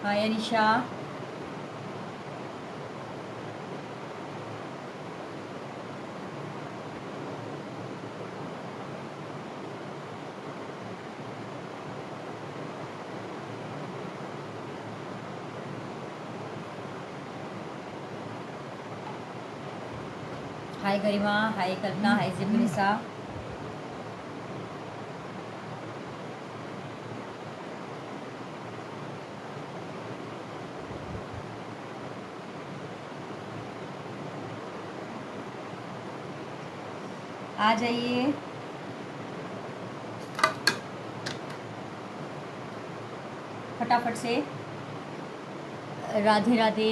हाय अनिशा। हाय गरिमा, हाय कल्पना, हाय जिबनिसा। आ जाइए। फटाफट से। राधे राधे।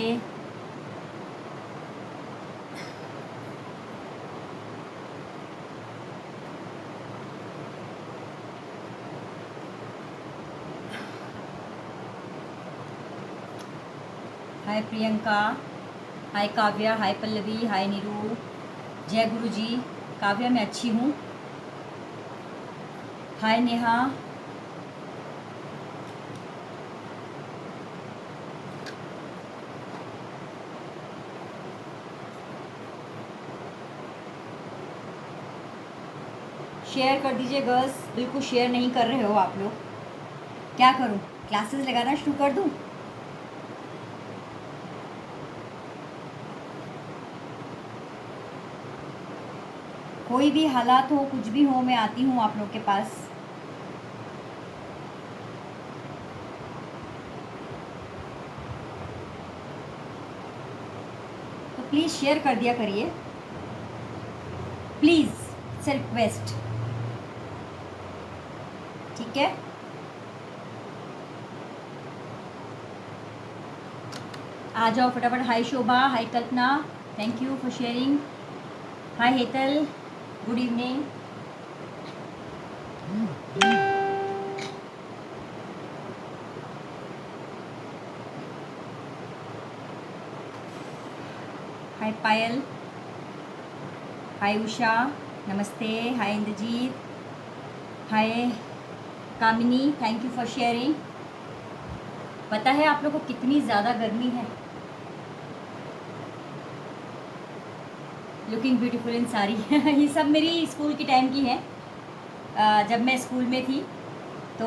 हाय प्रियंका, हाय काव्या, हाय पल्लवी, हाय नीरू। जय गुरु जी। काव्या मैं अच्छी हूँ। हाय नेहा। शेयर कर दीजिए गर्ल्स, बिल्कुल शेयर नहीं कर रहे हो आप लोग। क्या करूँ, क्लासेस लगाना शुरू कर दूँ? कोई भी हालात हो, कुछ भी हो, मैं आती हूँ आप लोग के पास। तो प्लीज़ शेयर कर दिया करिए, प्लीज़, इट्स रिक्वेस्ट। ठीक है। आ जाओ फटाफट। Hi Shobha, hi Kalpana, thank you for sharing. Hi Hetal, good evening. Hi Payal, hi Usha, नमस्ते। Hi Indrajeet, hi Kamini, thank you for sharing. पता है आप लोगों को कितनी ज़्यादा गर्मी है? Looking beautiful in sari. ये सब मेरी स्कूल की टाइम की है, जब मैं स्कूल में थी। तो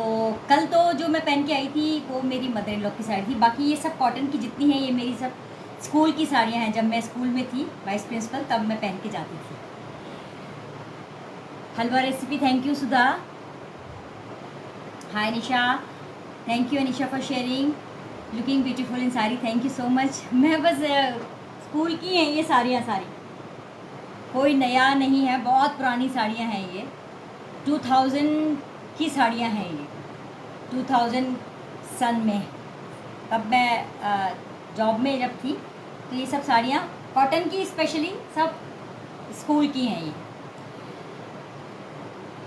कल तो जो मैं पहन के आई थी वो मेरी मदर इन लॉ की साड़ी थी। बाकी ये सब कॉटन की जितनी हैं ये मेरी सब स्कूल की साड़ियाँ हैं। जब मैं स्कूल में थी वाइस प्रिंसिपल, तब मैं पहन के जाती थी। Halwa recipe, thank you Sudha. Hi Nisha, thank you Anisha for sharing. Looking beautiful in sari, thank you so much. मैं बस स्कूल की हैं ये साड़ियाँ सारी, कोई नया नहीं है, बहुत पुरानी साड़ियाँ हैं ये। 2000 की साड़ियाँ हैं ये, 2000 सन में। तब मैं जॉब में जब थी तो ये सब साड़ियाँ कॉटन की स्पेशली सब स्कूल की हैं ये।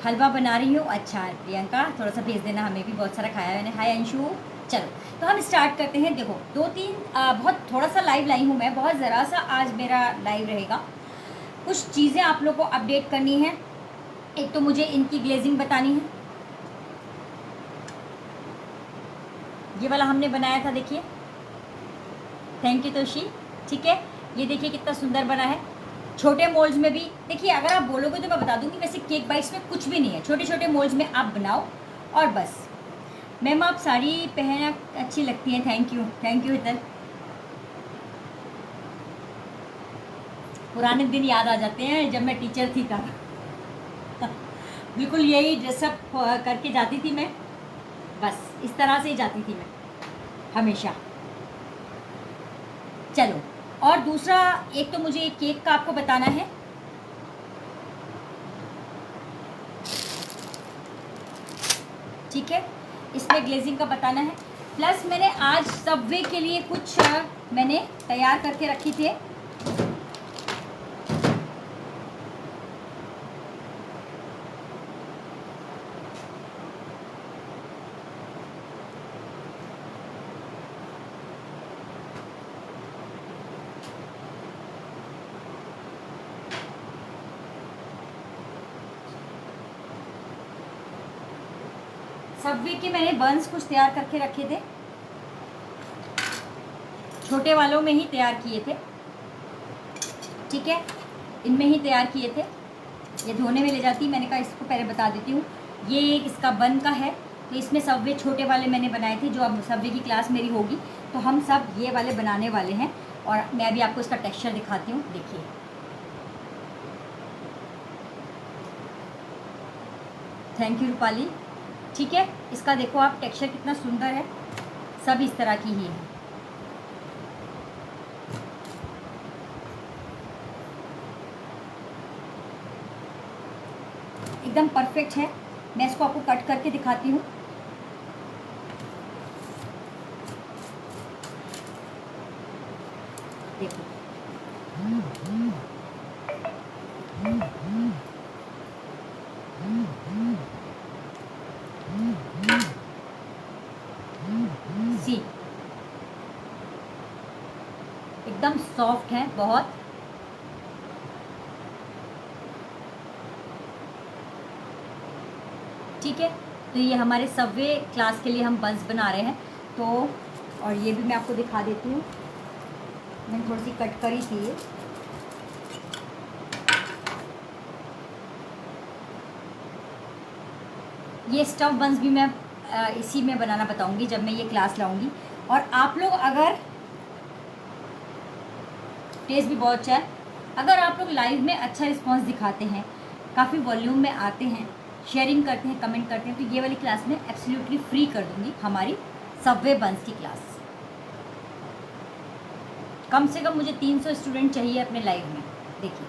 हलवा बना रही हूँ, अच्छा प्रियंका थोड़ा सा भेज देना, हमें भी बहुत सारा खाया मैंने। हाय अंशु। चलो तो हम स्टार्ट करते हैं। देखो दो तीन बहुत थोड़ा सा लाइव लाई हूँ मैं, बहुत ज़रा सा आज मेरा लाइव रहेगा। कुछ चीज़ें आप लोग को अपडेट करनी है। एक तो मुझे इनकी ग्लेजिंग बतानी है। ये वाला हमने बनाया था, देखिए। Thank you Toshi. ठीक है, ये देखिए कितना सुंदर बना है। छोटे मोल्ड्स में भी देखिए, अगर आप बोलोगे तो मैं बता दूंगी, वैसे केक बाइट्स में कुछ भी नहीं है। छोटे छोटे मोल्ड्स में आप बनाओ और बस। मैम आप साड़ी पहनना अच्छी लगती हैं, थैंक यू हितल। पुराने दिन याद आ जाते हैं जब मैं टीचर थी तब। बिल्कुल यही ड्रेसअप करके जाती थी मैं, बस इस तरह से ही जाती थी मैं हमेशा। चलो, और दूसरा एक तो मुझे केक का आपको बताना है। ठीक है, इसमें ग्लेजिंग का बताना है। प्लस मैंने आज सबवे के लिए कुछ मैंने तैयार करके रखी थे। सबवे के मैंने बंस कुछ तैयार करके रखे थे। छोटे वालों में ही तैयार किए थे, ठीक है, इनमें ही तैयार किए थे। ये धोने में ले जाती, मैंने कहा इसको पहले बता देती हूँ। ये एक इसका बन का है, तो इसमें सबवे छोटे वाले मैंने बनाए थे, जो अब सबवे की क्लास मेरी होगी तो हम सब ये वाले बनाने वाले हैं। और मैं अभी आपको इसका टेक्सचर दिखाती हूँ, देखिए। Thank you Rupali. ठीक है, इसका देखो आप टेक्सचर कितना सुंदर है, सब इस तरह की ही है। एकदम परफेक्ट है। मैं इसको आपको कट करके दिखाती हूँ। देखो, सी एकदम सॉफ्ट है बहुत। ठीक है, तो ये हमारे सबवे क्लास के लिए हम बंस बना रहे हैं। तो और ये भी मैं आपको दिखा देती हूँ, मैंने थोड़ी सी कट करी थी ये स्टफ बंस भी मैं इसी में बनाना बताऊंगी जब मैं ये क्लास लाऊंगी। और आप लोग अगर, टेस्ट भी बहुत अच्छा है, अगर आप लोग लाइव में अच्छा रिस्पांस दिखाते हैं, काफ़ी वॉल्यूम में आते हैं, शेयरिंग करते हैं, कमेंट करते हैं, तो ये वाली क्लास में एब्सोल्युटली फ्री कर दूंगी, हमारी सबवे बंस की क्लास। कम से कम मुझे 300 स्टूडेंट चाहिए अपने लाइव में। देखिए,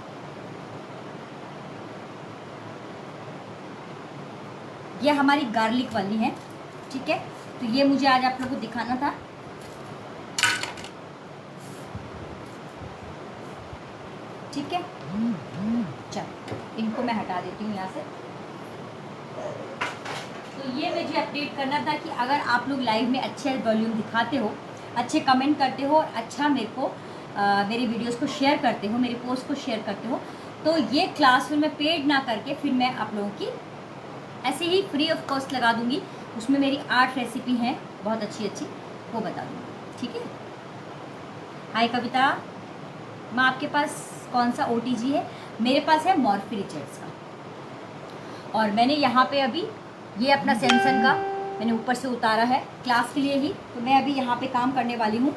ये हमारी गार्लिक वाली है, ठीक है, तो ये मुझे आज आप लोगों को दिखाना था। ठीक है, चलो इनको मैं हटा देती हूँ यहाँ से। तो ये मुझे अपडेट करना था कि अगर आप लोग लाइव में अच्छे वॉल्यूम दिखाते हो, अच्छे कमेंट करते हो और अच्छा मेरे को मेरी वीडियोस को शेयर करते हो, मेरी पोस्ट को शेयर करते हो, तो ये क्लास फिर मैं पेड ना करके फिर मैं आप लोगों की ऐसे ही फ्री ऑफ कॉस्ट लगा दूंगी। उसमें मेरी 8 रेसिपी हैं बहुत अच्छी अच्छी, वो बता दूँगी। ठीक है, हाय कविता माँ, आपके पास कौन सा OTG है? मेरे पास है मॉर्फी रिचर्ड्स का। और मैंने यहाँ पे अभी ये अपना सैमसंग का मैंने ऊपर से उतारा है क्लास के लिए ही, तो मैं अभी यहाँ पे काम करने वाली हूँ।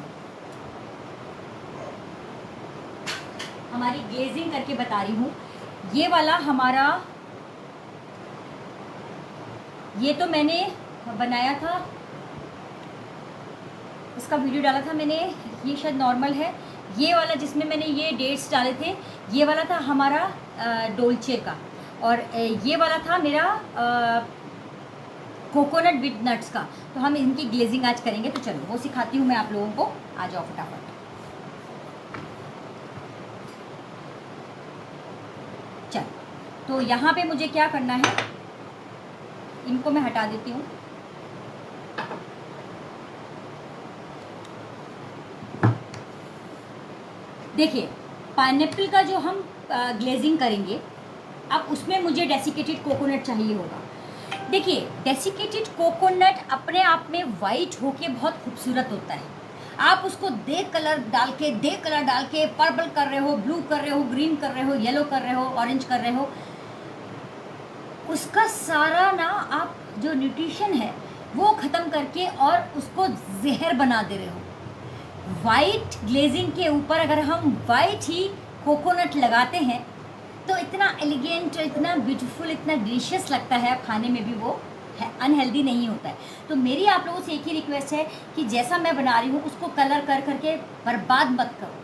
हमारी ग्लेजिंग करके बता रही हूँ। ये वाला हमारा, ये तो मैंने बनाया था, इसका वीडियो डाला था मैंने, ये शायद नॉर्मल है। ये वाला जिसमें मैंने ये डेट्स डाले थे, ये वाला था हमारा डोल्चे का। और ये वाला था मेरा कोकोनट विद नट्स का। तो हम इनकी ग्लेजिंग आज करेंगे, तो चलो वो सिखाती हूँ मैं आप लोगों को। आ जाओ फटाफट। चलो, तो यहाँ पे मुझे क्या करना है, इनको मैं हटा देती हूँ। देखिए, पाइनएप्पल का जो हम ग्लेजिंग करेंगे, अब उसमें मुझे डेसिकेटेड कोकोनट चाहिए होगा। देखिए, डेसिकेटेड कोकोनट अपने आप में वाइट होके बहुत खूबसूरत होता है। आप उसको दे कलर डाल के पर्पल कर रहे हो, ब्लू कर रहे हो, ग्रीन कर रहे हो, येलो कर रहे हो, ऑरेंज कर रहे हो, उसका सारा ना आप जो न्यूट्रिशन है वो ख़त्म करके और उसको जहर बना दे रहे हो। वाइट ग्लेजिंग के ऊपर अगर हम वाइट ही कोकोनट लगाते हैं तो इतना एलिगेंट, इतना ब्यूटीफुल, इतना डिलीशियस लगता है, खाने में भी वो अनहेल्दी नहीं होता है। तो मेरी आप लोगों से एक ही रिक्वेस्ट है कि जैसा मैं बना रही हूँ उसको कलर कर करके बर्बाद मत करो।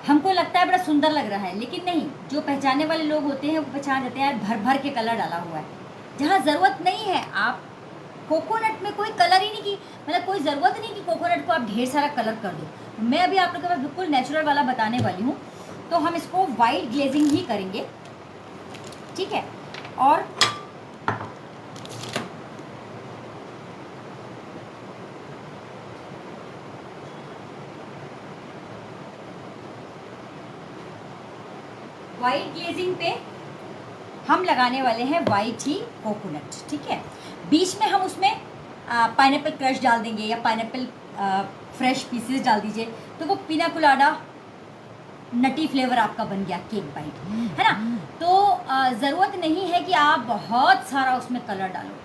हमको लगता है बड़ा सुंदर लग रहा है, लेकिन नहीं, जो पहचानने वाले लोग होते हैं वो पहचान जाते हैं यार भर भर के कलर डाला हुआ है, जहाँ ज़रूरत नहीं है। आप कोकोनट में कोई कलर ही नहीं की, मतलब कोई ज़रूरत नहीं कि कोकोनट को आप ढेर सारा कलर कर दो। मैं अभी आप लोगों के पास बिल्कुल नेचुरल वाला बताने वाली हूँ। तो हम इसको वाइट ग्लेजिंग ही करेंगे, ठीक है। और वाइट ग्लेजिंग पे हम लगाने वाले हैं वाइट ही कोकोनट, ठीक है। बीच में हम उसमें पाइनएप्पल क्रश डाल देंगे या पाइनएप्पल फ्रेश पीसेस डाल दीजिए, तो वो पिना कोलाडा नटी फ्लेवर आपका बन गया केक बाइट, है ना। तो ज़रूरत नहीं है कि आप बहुत सारा उसमें कलर डालो।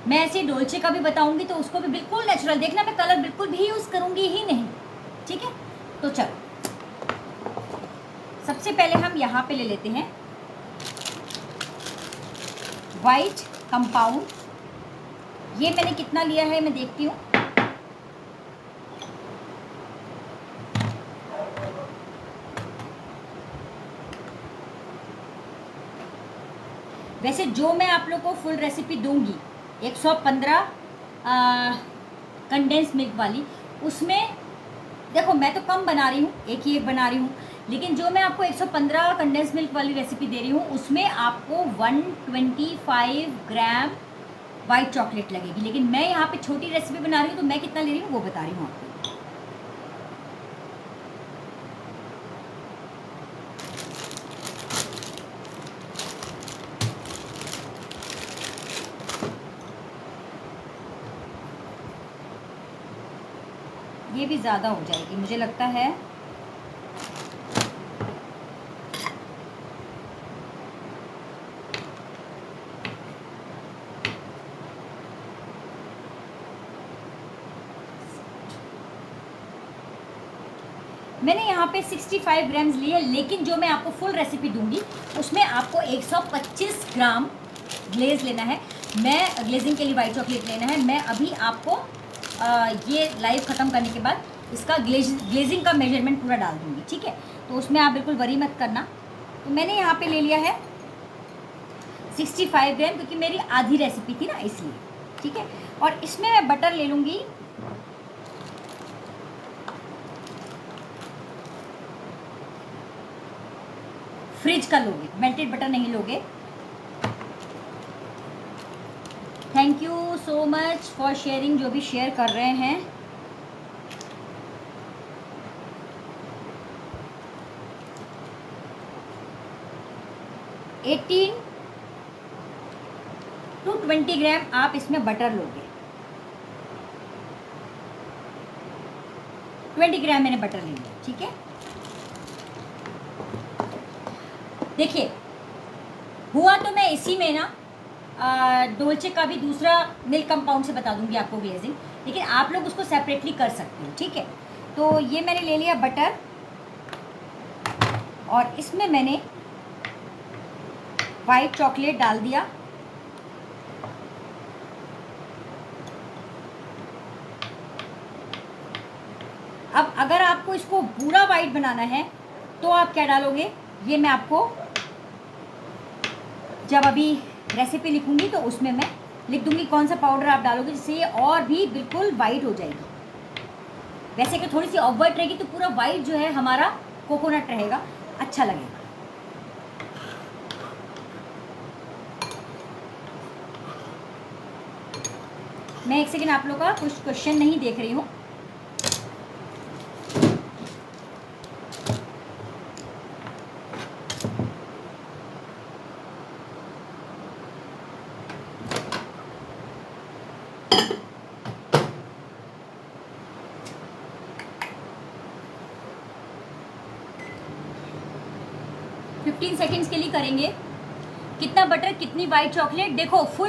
मैं ऐसे डोल्चे का भी बताऊंगी तो उसको भी बिल्कुल नेचुरल देखना, मैं कलर बिल्कुल भी यूज़ करूंगी ही नहीं, ठीक है। तो चलो सबसे पहले हम यहाँ पे ले लेते हैं वाइट कंपाउंड। ये मैंने कितना लिया है मैं देखती हूँ। वैसे जो मैं आप लोग को फुल रेसिपी दूंगी 115 कंडेंस मिल्क वाली, उसमें देखो मैं तो कम बना रही हूँ, एक ही एक बना रही हूँ, लेकिन जो मैं आपको 115 कंडेंस मिल्क वाली रेसिपी दे रही हूँ उसमें आपको 125 ग्राम वाइट चॉकलेट लगेगी। लेकिन मैं यहाँ पे छोटी रेसिपी बना रही हूँ तो मैं कितना ले रही हूँ वो बता रही हूँ आपको। ये भी ज़्यादा हो जाएगी मुझे लगता है। मैंने यहाँ पे 65 ग्राम्स लिए, लेकिन जो मैं आपको फुल रेसिपी दूंगी उसमें आपको 125 ग्राम ग्लेज लेना है। मैं ग्लेजिंग के लिए वाइट चॉकलेट लेना है। मैं अभी आपको ये लाइव ख़त्म करने के बाद इसका ग्लेजिंग का मेजरमेंट पूरा डाल दूंगी, ठीक है। तो उसमें आप बिल्कुल वरी मत करना। तो मैंने यहाँ पे ले लिया है 65 ग्राम, क्योंकि मेरी आधी रेसिपी थी ना इसलिए, ठीक है। और इसमें मैं बटर ले लूँगी फ्रिज का लोगे, मेल्टेड बटर नहीं लोगे। Thank you so much for sharing, जो भी शेयर कर रहे हैं। एटीन टू 20 ग्राम आप इसमें बटर लोगे। 20 ग्राम मैंने बटर ले लिया, ठीक है। देखिए हुआ तो मैं इसी में ना डोल्चे का भी दूसरा मिल्क कंपाउंड से बता दूंगी आपको ग्लेजिंग, लेकिन आप लोग उसको सेपरेटली कर सकते हो, ठीक है। तो ये मैंने ले लिया बटर और इसमें मैंने वाइट चॉकलेट डाल दिया। अब अगर आपको इसको पूरा वाइट बनाना है तो आप क्या डालोगे, ये मैं आपको जब अभी रेसिपी लिखूंगी तो उसमें मैं लिख दूंगी कौन सा पाउडर आप डालोगे, जिससे ये और भी बिल्कुल वाइट हो जाएगी। वैसे कि थोड़ी सी ऑफ वाइट रहेगी तो पूरा वाइट जो है हमारा कोकोनट रहेगा, अच्छा लगेगा। मैं एक सेकेंड आप लोग का कुछ क्वेश्चन नहीं देख रही हूँ। फिफ्टीन सेकेंड्स के लिए करेंगे। कितना बटर कितनी वाइट चॉकलेट, देखो फुल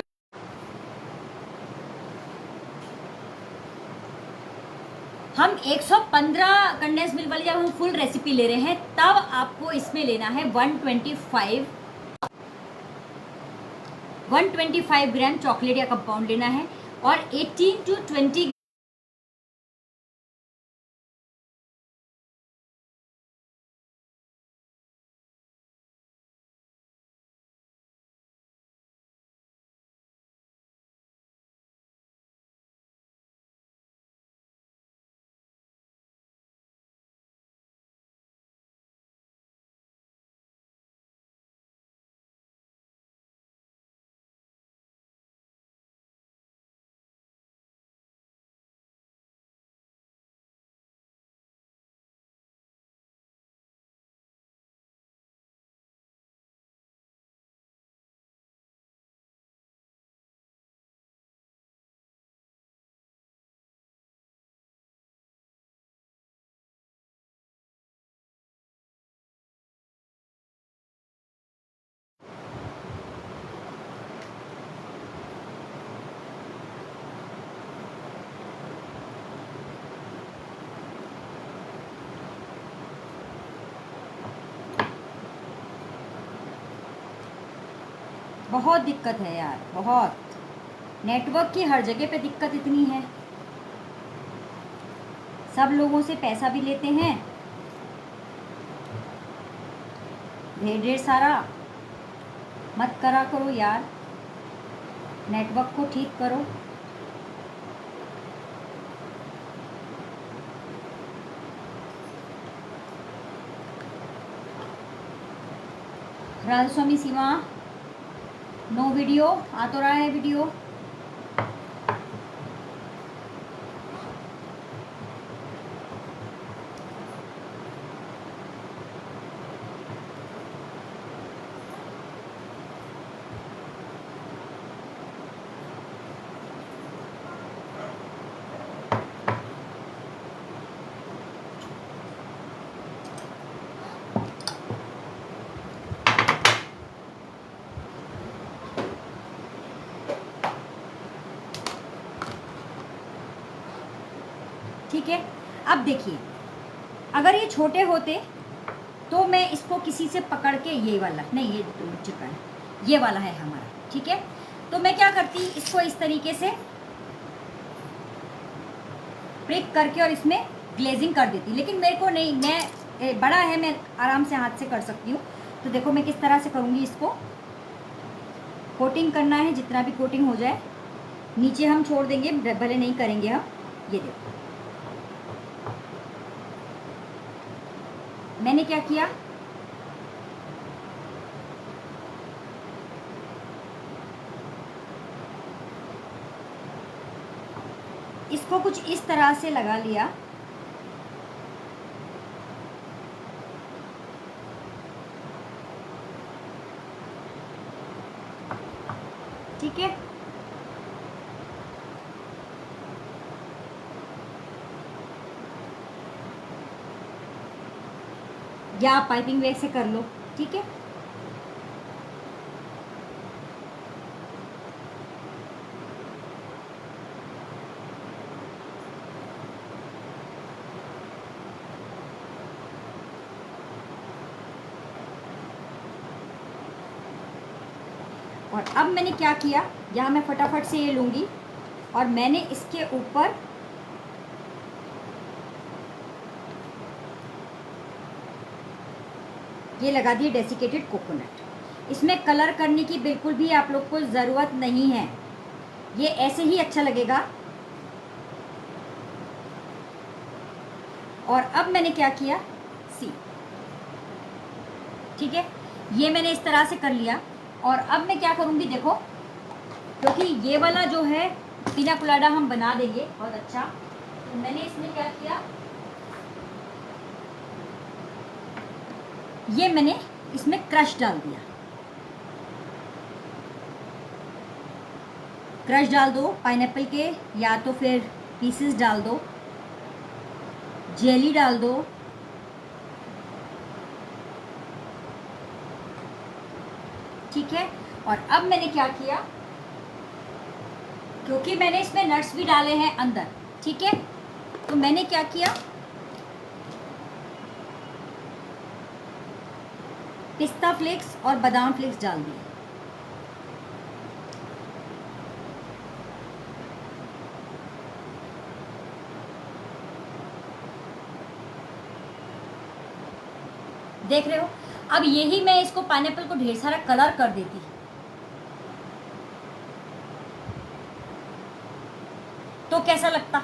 हम 115 कंडेंस मिल्क वाली जब हम फुल रेसिपी ले रहे हैं तब आपको इसमें लेना है 125 ग्राम चॉकलेट या कंपाउंड लेना है और 18 टू 20 बहुत दिक्कत है यार, बहुत। नेटवर्क की हर जगह पे दिक्कत इतनी है, सब लोगों से पैसा भी लेते हैं ढेर ढेर सारा। मत करा करो यार, नेटवर्क को ठीक करो। राधा स्वामी सीमा, नो वीडियो। आ तो रहा है वीडियो। ठीक है, अब देखिए, अगर ये छोटे होते तो मैं इसको किसी से पकड़ के, ये वाला नहीं, ये टूट चुका है, ये वाला है हमारा, ठीक है। तो मैं क्या करती, इसको इस तरीके से प्रिक करके और इसमें ग्लेजिंग कर देती, लेकिन मेरे को नहीं, मैं बड़ा है, मैं आराम से हाथ से कर सकती हूँ। तो देखो मैं किस तरह से करूँगी। इसको कोटिंग करना है, जितना भी कोटिंग हो जाए, नीचे हम छोड़ देंगे, भले नहीं करेंगे हम। ये देखो मैंने क्या किया, इसको कुछ इस तरह से लगा लिया, ठीक है। या आप पाइपिंग बैग से कर लो, ठीक है। और अब मैंने क्या किया, यहाँ मैं फटाफट से ये लूँगी और मैंने इसके ऊपर ये लगा दिए डेसिकेटेड कोकोनट। इसमें कलर करने की बिल्कुल भी आप लोग को ज़रूरत नहीं है, ये ऐसे ही अच्छा लगेगा। और अब मैंने क्या किया, सी, ठीक है, ये मैंने इस तरह से कर लिया। और अब मैं क्या करूँगी, देखो, क्योंकि ये वाला जो है पीना कोलाडा हम बना देंगे बहुत अच्छा, तो मैंने इसमें क्या किया, ये मैंने इसमें क्रश डाल दिया। क्रश डाल दो पाइनएप्पल के, या तो फिर पीसेस डाल दो, जेली डाल दो, ठीक है। और अब मैंने क्या किया, क्योंकि मैंने इसमें नट्स भी डाले हैं अंदर, ठीक है, तो मैंने क्या किया, पिस्ता फ्लेक्स और बादाम फ्लेक्स डाल दिए। देख रहे हो, अब यही मैं इसको पाइनएप्पल को ढेर सारा कलर कर देती, तो कैसा लगता,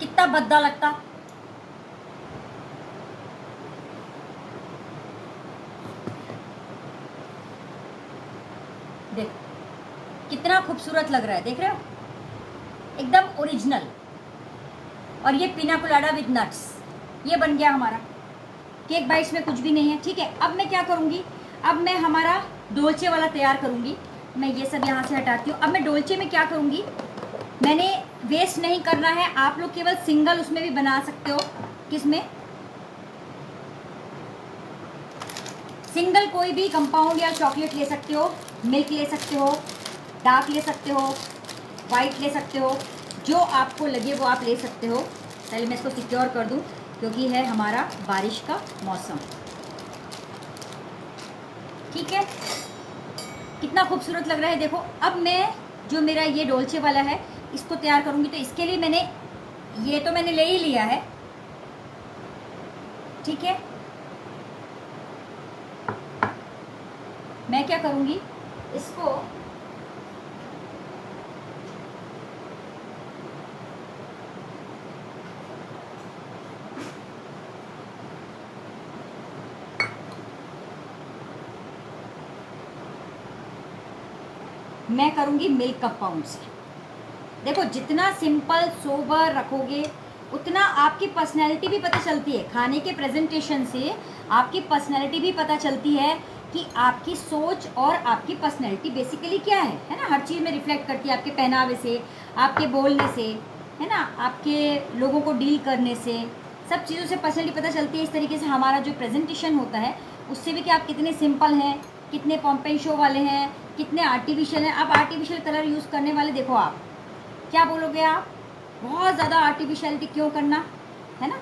कितना भद्दा लगता। देख कितना खूबसूरत लग रहा है, देख रहे हो, एकदम ओरिजिनल। और ये पीना कोलाडा विद नट्स, ये बन गया हमारा केक बाइट्स में, कुछ भी नहीं है, ठीक है। अब मैं क्या करूँगी, अब मैं हमारा डोलचे वाला तैयार करूँगी। मैं ये सब यहाँ से हटाती हूँ। अब मैं डोलचे में क्या करूँगी, मैंने वेस्ट नहीं करना है, आप लोग केवल सिंगल उसमें भी बना सकते हो। किसमें, सिंगल कोई भी कंपाउंड या चॉकलेट ले सकते हो, मिल्क ले सकते हो, डार्क ले सकते हो, वाइट ले सकते हो, जो आपको लगे वो आप ले सकते हो। पहले मैं इसको सिक्योर कर दूं, क्योंकि है हमारा बारिश का मौसम, ठीक है। कितना खूबसूरत लग रहा है देखो। अब मैं जो मेरा ये डोलचे वाला है इसको तैयार करूँगी, तो इसके लिए मैंने ये तो मैंने ले ही लिया है, ठीक है। मैं क्या करूँगी, इसको मैं करूँगी मिल्क कंपाउंड से। देखो जितना सिंपल सोबर रखोगे उतना आपकी पर्सनैलिटी भी पता चलती है। खाने के प्रेजेंटेशन से आपकी पर्सनैलिटी भी पता चलती है कि आपकी सोच और आपकी पर्सनैलिटी बेसिकली क्या है ना। हर चीज़ में रिफ्लेक्ट करती है, आपके पहनावे से, आपके बोलने से, है ना, आपके लोगों को डील करने से, सब चीज़ों से पर्सनैलिटी पता चलती है। इस तरीके से हमारा जो प्रेजेंटेशन होता है उससे भी कि आप कितने सिंपल हैं, कितने पॉम्प एंड शो वाले हैं, कितने आर्टिफिशियल हैं। अब आर्टिफिशियल कलर यूज़ करने वाले देखो, आप क्या बोलोगे, आप बहुत ज़्यादा आर्टिफिशियलिटी क्यों करना, है ना।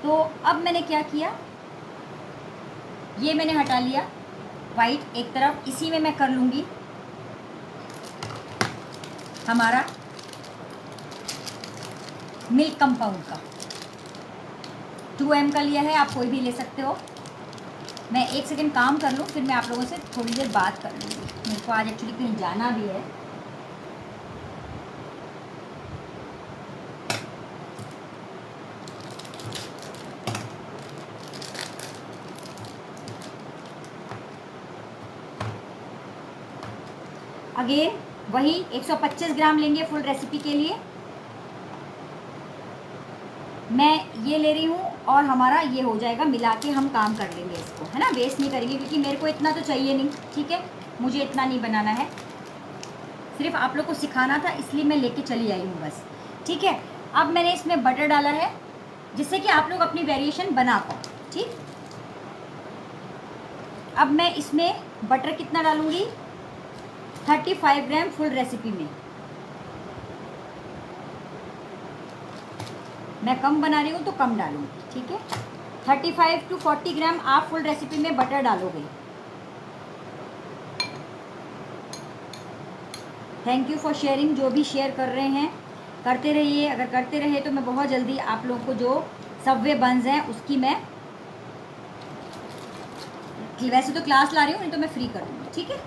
तो अब मैंने क्या किया, ये मैंने हटा लिया वाइट एक तरफ। इसी में मैं कर लूँगी हमारा मिल्क कंपाउंड का 2M का लिया है, आप कोई भी ले सकते हो। मैं 1 सेकेंड काम कर लूँ, फिर मैं आप लोगों से थोड़ी देर बात कर लूँगी। मेरे को आज एक्चुअली कहीं जाना भी है। अगेन वही 125 ग्राम लेंगे फुल रेसिपी के लिए। मैं ये ले रही हूँ और हमारा ये हो जाएगा, मिला के हम काम कर लेंगे इसको, है ना। वेस्ट नहीं करेंगे क्योंकि मेरे को इतना तो चाहिए नहीं, ठीक है। मुझे इतना नहीं बनाना है, सिर्फ आप लोग को सिखाना था इसलिए मैं लेके चली आई हूँ बस, ठीक है। अब मैंने इसमें बटर डाला है जिससे कि आप लोग अपनी वेरिएशन बना पाओ, ठीक। अब मैं इसमें बटर कितना डालूँगी, 35 ग्राम फुल रेसिपी में। मैं कम बना रही हूँ तो कम डालूँगी, ठीक है। 35 to 40 ग्राम आप फुल रेसिपी में बटर डालोगे। थैंक यू फॉर शेयरिंग, जो भी शेयर कर रहे हैं करते रहिए। अगर करते रहे तो मैं बहुत जल्दी आप लोगों को जो सबवे बन्स हैं उसकी मैं वैसे तो क्लास ला रही हूँ, नहीं तो मैं फ्री कर दूँगी, ठीक है।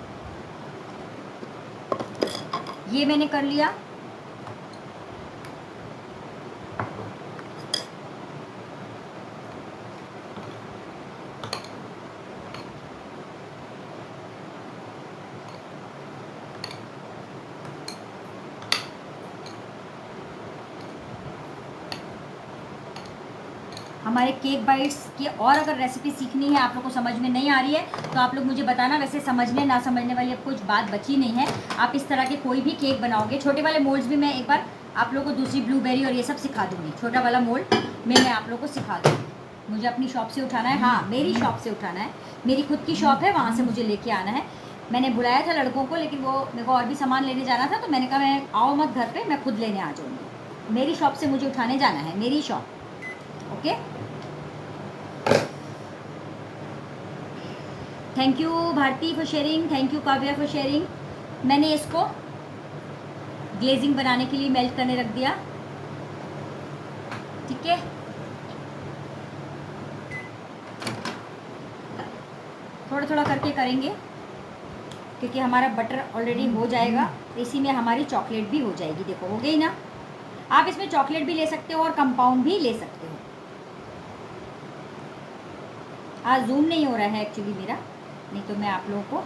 ये मैंने कर लिया। हमारे केक बाइट्स की और अगर रेसिपी सीखनी है, आप लोग को समझ में नहीं आ रही है तो आप लोग मुझे बताना। वैसे समझने ना समझने वाली अब कुछ बात बची नहीं है। आप इस तरह के कोई भी केक बनाओगे, छोटे वाले मोल्ड्स भी मैं एक बार आप लोगों को दूसरी ब्लूबेरी और ये सब सिखा दूँगी। छोटा वाला मोल्ड में मैं आप लोग को सिखा दूँगी। मुझे अपनी शॉप से उठाना है, हाँ मेरी शॉप से उठाना है, मेरी खुद की शॉप है, वहाँ से मुझे लेके आना है। मैंने बुलाया था लड़कों को, लेकिन वो मेरे को और भी सामान लेने जाना था, तो मैंने कहा मैं आओ मत घर पे, मैं खुद लेने आ जाऊँगी। मेरी शॉप से मुझे उठाने जाना है, मेरी shop, okay. Thank you Bharti for sharing, thank you Kavya for sharing. मैंने इसको ग्लेजिंग बनाने के लिए मेल्ट करने रख दिया, ठीक है। थोड़ा थोड़ा करके करेंगे क्योंकि हमारा बटर ऑलरेडी हो जाएगा, तो इसी में हमारी चॉकलेट भी हो जाएगी। देखो हो गई ना। आप इसमें चॉकलेट भी ले सकते हो और कंपाउंड भी ले सकते हो। आज जूम नहीं हो रहा है एक्चुअली मेरा, नहीं तो मैं आप लोगों को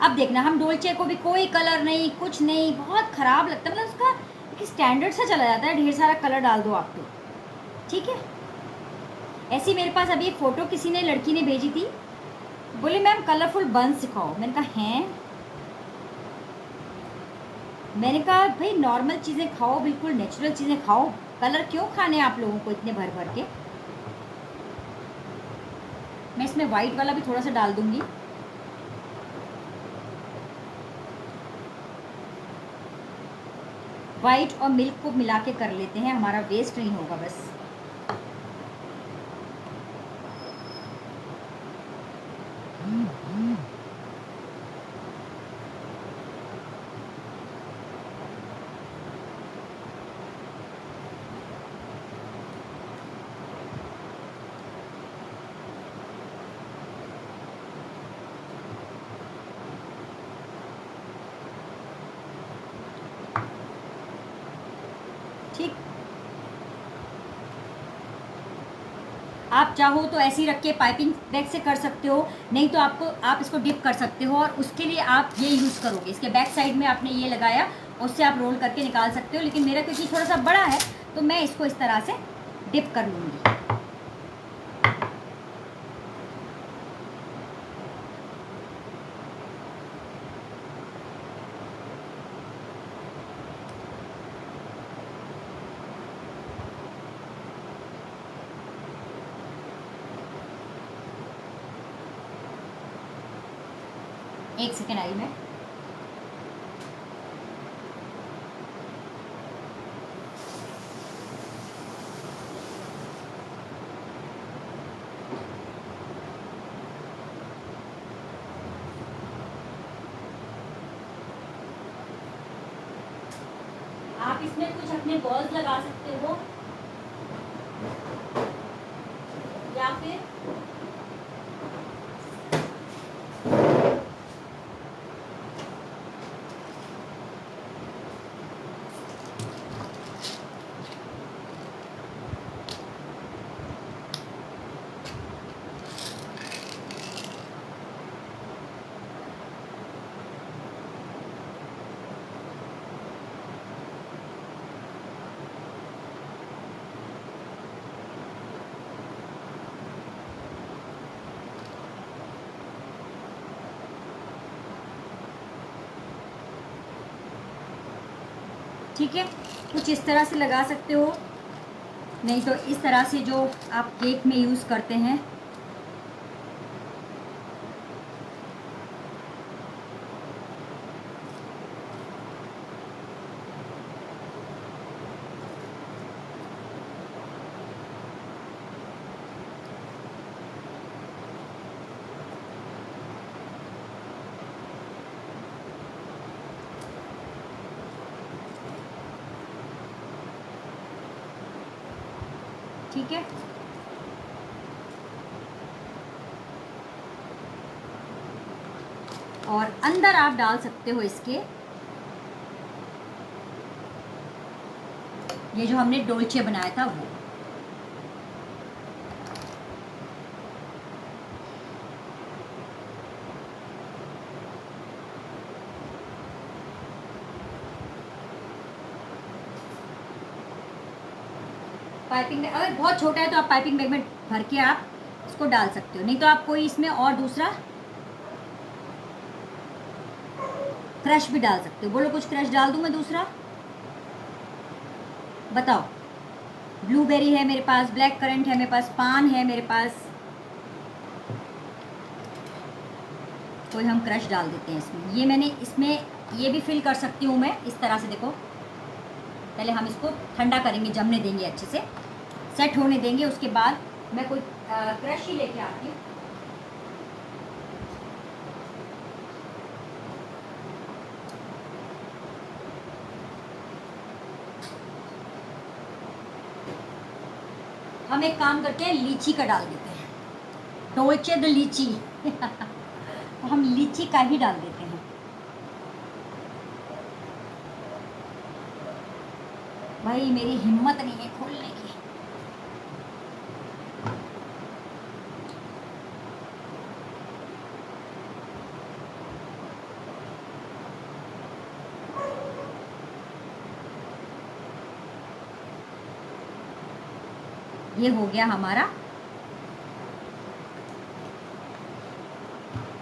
अब देखना। हम डोलचे को भी कोई कलर नहीं, कुछ नहीं, बहुत ख़राब लगता है, मतलब उसका एक स्टैंडर्ड से चला जाता है। ढेर सारा कलर डाल दो आप तो, ठीक है। ऐसी मेरे पास अभी एक फ़ोटो किसी ने, लड़की ने भेजी थी, बोले मैम कलरफुल बन सिखाओ। मैंने कहा हैं, मैंने कहा भाई नॉर्मल चीज़ें खाओ, बिल्कुल नेचुरल चीज़ें खाओ, कलर क्यों खाने आप लोगों को इतने भर भर के। मैं इसमें वाइट वाला भी थोड़ा सा डाल दूंगी। वाइट और मिल्क को मिला के कर लेते हैं, हमारा वेस्ट नहीं होगा बस। आप चाहो तो ऐसे ही रख के पाइपिंग बैग से कर सकते हो, नहीं तो आप इसको डिप कर सकते हो, और उसके लिए आप ये यूज़ करोगे। इसके बैक साइड में आपने ये लगाया, उससे आप रोल करके निकाल सकते हो, लेकिन मेरा क्योंकि थोड़ा सा बड़ा है तो मैं इसको इस तरह से डिप कर लूँगी। एक सेकेंड आई मैं। आप इसमें कुछ अपने बॉल्स लगा सकते हो, या फिर ठीक है, कुछ इस तरह से लगा सकते हो, नहीं तो इस तरह से जो आप केक में यूज़ करते हैं। ठीक है, और अंदर आप डाल सकते हो इसके ये जो हमने डोलचे बनाया था वो। पाइपिंग बैग अगर बहुत छोटा है तो आप पाइपिंग बैग में भर के आप इसको डाल सकते हो, नहीं तो आप कोई इसमें और दूसरा क्रश भी डाल सकते हो। बोलो कुछ क्रश डाल दूं मैं दूसरा, बताओ। ब्लूबेरी है मेरे पास, ब्लैक करंट है मेरे पास, पान है मेरे पास, कोई हम क्रश डाल देते हैं इसमें। ये मैंने इसमें ये भी फिल कर सकती हूँ मैं इस तरह से। देखो पहले हम इसको ठंडा करेंगे, जमने देंगे, अच्छे से सेट होने देंगे, उसके बाद मैं कोई क्रश ही लेके आती हूँ। हम एक काम करते हैं, लीची का डाल देते हैं, डोलचे द लीची हम लीची का ही डाल देते हैं। भाई मेरी हिम्मत नहीं है खोलने की। ये हो गया हमारा,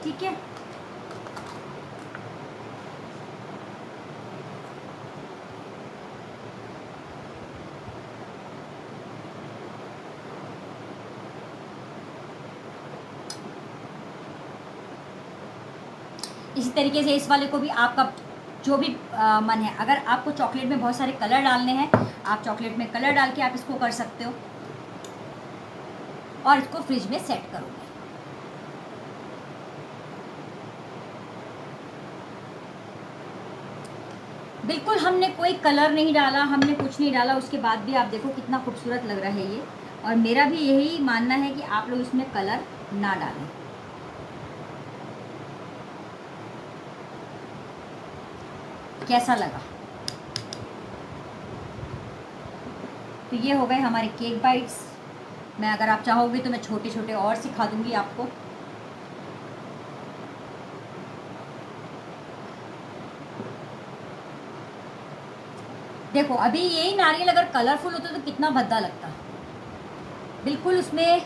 ठीक है। इसी तरीके से इस वाले को भी आपका जो भी मन है, अगर आपको चॉकलेट में बहुत सारे कलर डालने हैं, आप चॉकलेट में कलर डाल के आप इसको कर सकते हो, और इसको फ्रिज में सेट करोगे। बिल्कुल हमने कोई कलर नहीं डाला, हमने कुछ नहीं डाला, उसके बाद भी आप देखो कितना खूबसूरत लग रहा है ये। और मेरा भी यही मानना है कि आप लोग इसमें कलर ना डालें। कैसा लगा? तो ये हो गए हमारे केक बाइट्स। मैं अगर आप चाहोगे तो मैं छोटे छोटे और सिखा दूँगी आपको। देखो अभी यही नारियल अगर कलरफुल होता तो कितना भद्दा लगता, बिल्कुल उसमें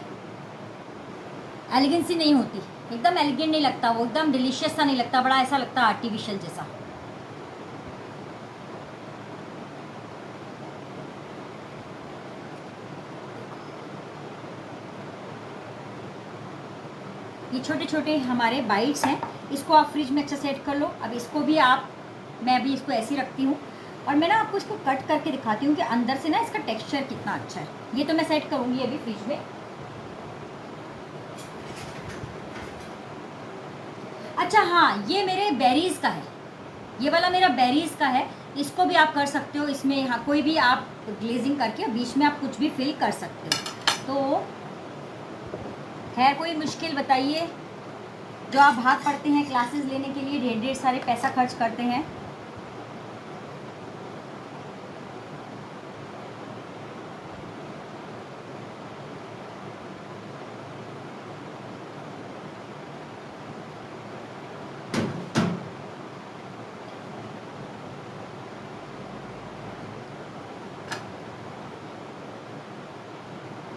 एलिगेंसी नहीं होती, एकदम एलिगेंट नहीं लगता, वो एकदम डिलीशियस सा नहीं लगता, बड़ा ऐसा लगता आर्टिफिशियल जैसा। ये छोटे छोटे हमारे बाइट्स हैं, इसको आप फ्रिज में अच्छा सेट कर लो। अब इसको भी आप, मैं अभी इसको ऐसे रखती हूँ और मैं ना आपको इसको कट करके दिखाती हूँ कि अंदर से ना इसका टेक्सचर कितना अच्छा है। ये तो मैं सेट करूँगी अभी फ्रिज में। अच्छा हाँ, ये मेरे बेरीज का है, ये वाला मेरा बेरीज का है। इसको भी आप कर सकते हो, इसमें यहाँ कोई भी आप ग्लेजिंग करके बीच में आप कुछ भी फिल कर सकते हो। तो है कोई मुश्किल बताइए, जो आप भाग पड़ते हैं क्लासेस लेने के लिए, ढेर ढेर सारे पैसा खर्च करते हैं।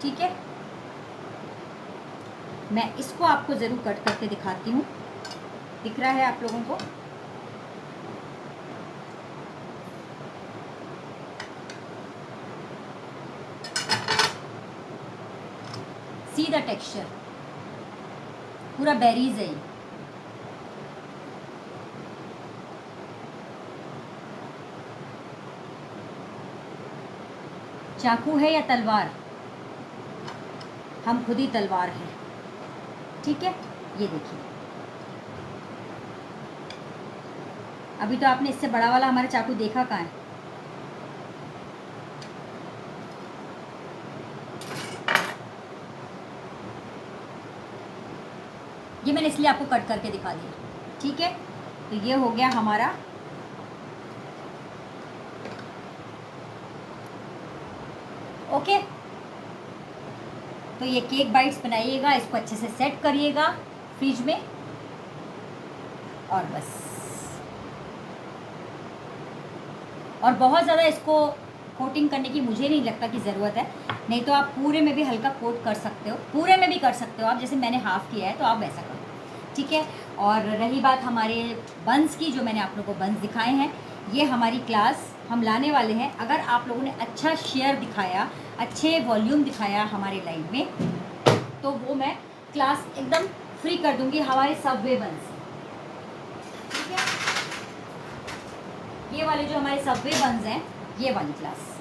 ठीक है, मैं इसको आपको ज़रूर कट करके दिखाती हूँ, दिख रहा है आप लोगों को। सी द टेक्सचर, पूरा बेरीज है ये। चाकू है या तलवार, हम खुद ही तलवार हैं। ठीक है, ये देखिए, अभी तो आपने इससे बड़ा वाला हमारा चाकू देखा कहाँ है। ये मैंने इसलिए आपको कट करके दिखा दिया। ठीक है, तो ये हो गया हमारा ओके। तो ये केक बाइट्स बनाइएगा, इसको अच्छे से सेट करिएगा फ्रिज में, और बस। और बहुत ज़्यादा इसको कोटिंग करने की मुझे नहीं लगता कि ज़रूरत है, नहीं तो आप पूरे में भी हल्का कोट कर सकते हो, पूरे में भी कर सकते हो आप, जैसे मैंने हाफ़ किया है तो आप वैसा करो। ठीक है, और रही बात हमारे बंस की, जो मैंने आप लोगों को बंस दिखाए हैं, ये हमारी क्लास हम लाने वाले हैं। अगर आप लोगों ने अच्छा शेयर दिखाया, अच्छे वॉल्यूम दिखाया हमारे लाइव में, तो वो मैं क्लास एकदम फ्री कर दूंगी हमारे सबवे बंस। ठीक है, ये वाले जो हमारे सबवे बंस हैं, ये वाली क्लास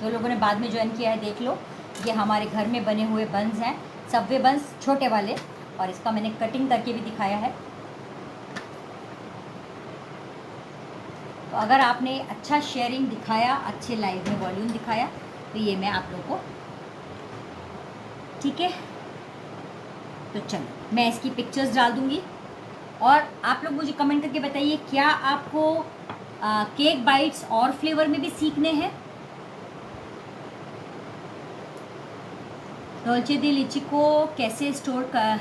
जो लोगों ने बाद में ज्वाइन किया है देख लो, ये हमारे घर में बने हुए बंस हैं, सबवे बंस छोटे वाले, और इसका मैंने कटिंग करके भी दिखाया है। तो अगर आपने अच्छा शेयरिंग दिखाया, अच्छे लाइव में वॉल्यूम दिखाया, तो ये मैं आप लोगों को, ठीक है। तो चलो मैं इसकी पिक्चर्स डाल दूंगी, और आप लोग मुझे कमेंट करके बताइए, क्या आपको केक बाइट्स और फ्लेवर में भी सीखने हैं? डोल्चे दी लीची को कैसे स्टोर कर,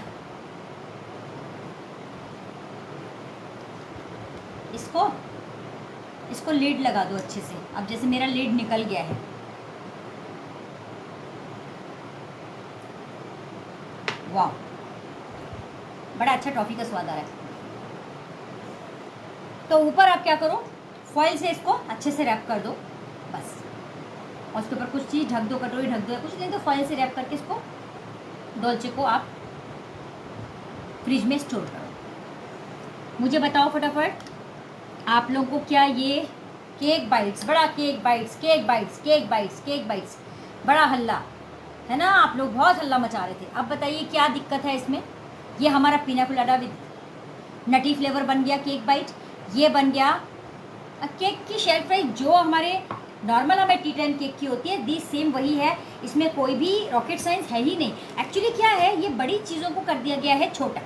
इसको लिड लगा दो अच्छे से। अब जैसे मेरा लिड निकल गया है, वाह, बड़ा अच्छा टॉफ़ी का स्वाद आ रहा है। तो ऊपर आप क्या करो, फॉइल से इसको अच्छे से रैप कर दो बस, और उसके ऊपर कुछ चीज़ ढक दो, कटोरी ढक दो या कुछ नहीं, तो फॉइल से रैप करके इसको, डोल्चे को आप फ्रिज में स्टोर करो। मुझे बताओ फटाफट, आप लोगों को क्या ये केक बाइट्स, बड़ा cake bytes, cake bytes, cake bytes, cake bytes, बड़ा हल्ला है ना, आप लोग बहुत हल्ला मचा रहे थे। अब बताइए क्या दिक्कत है इसमें? ये हमारा पीना कोलाडा विद नटी फ्लेवर बन गया केक बाइट, ये बन गया केक की शेल्फ लाइफ जो हमारे नॉर्मल हमें टी10 केक की होती है, दी सेम वही है, इसमें कोई भी रॉकेट साइंस है ही नहीं। एक्चुअली क्या है, ये बड़ी चीज़ों को कर दिया गया है छोटा,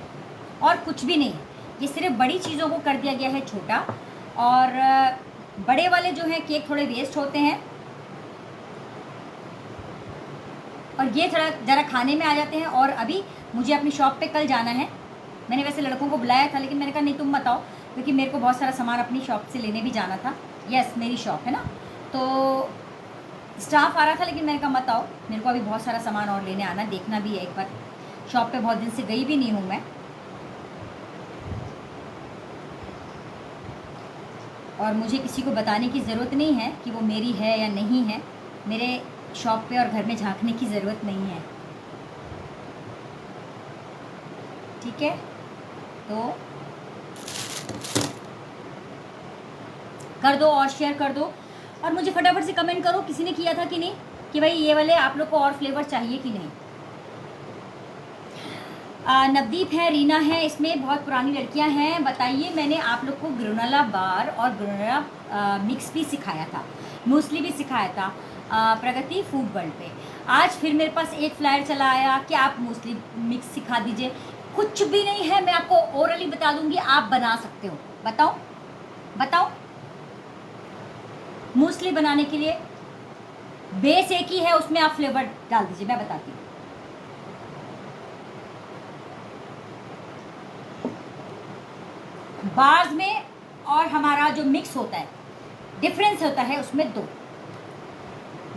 और कुछ भी नहीं है, ये सिर्फ बड़ी चीज़ों को कर दिया गया है छोटा। और बड़े वाले जो हैं केक थोड़े वेस्ट होते हैं, और ये थोड़ा ज़रा खाने में आ जाते हैं। और अभी मुझे अपनी शॉप पे कल जाना है। मैंने वैसे लड़कों को बुलाया था, लेकिन मैंने कहा नहीं तुम बताओ, क्योंकि मेरे को बहुत सारा सामान अपनी शॉप से लेने भी जाना था। यस, मेरी शॉप है ना, तो स्टाफ आ रहा था, लेकिन मैंने कहा मत आओ, मेरे को अभी बहुत सारा सामान और लेने आना, देखना भी है एक बार। शॉप पे बहुत दिन से गई भी नहीं हूँ मैं, और मुझे किसी को बताने की ज़रूरत नहीं है कि वो मेरी है या नहीं है। मेरे शॉप पे और घर में झांकने की ज़रूरत नहीं है, ठीक है। तो कर दो और शेयर कर दो, और मुझे फटाफट से कमेंट करो किसी ने किया था कि नहीं, कि भाई ये वाले आप लोग को और फ्लेवर चाहिए कि नहीं। नवदीप है, रीना है, इसमें बहुत पुरानी लड़कियां हैं। बताइए, मैंने आप लोग को ग्रेनोला बार और ग्रेनोला मिक्स भी सिखाया था, मूसली भी सिखाया था प्रगति फूड वर्ल्ड पे। आज फिर मेरे पास एक फ्लायर चला आया कि आप मूसली मिक्स सिखा दीजिए। कुछ भी नहीं है, मैं आपको ओरली बता दूंगी, आप बना सकते हो। बताओ बताओ, मूसली बनाने के लिए बेस एक ही है, उसमें आप फ्लेवर डाल दीजिए, मैं बताती हूँ। बार्स में और हमारा जो मिक्स होता है, डिफरेंस होता है उसमें दो।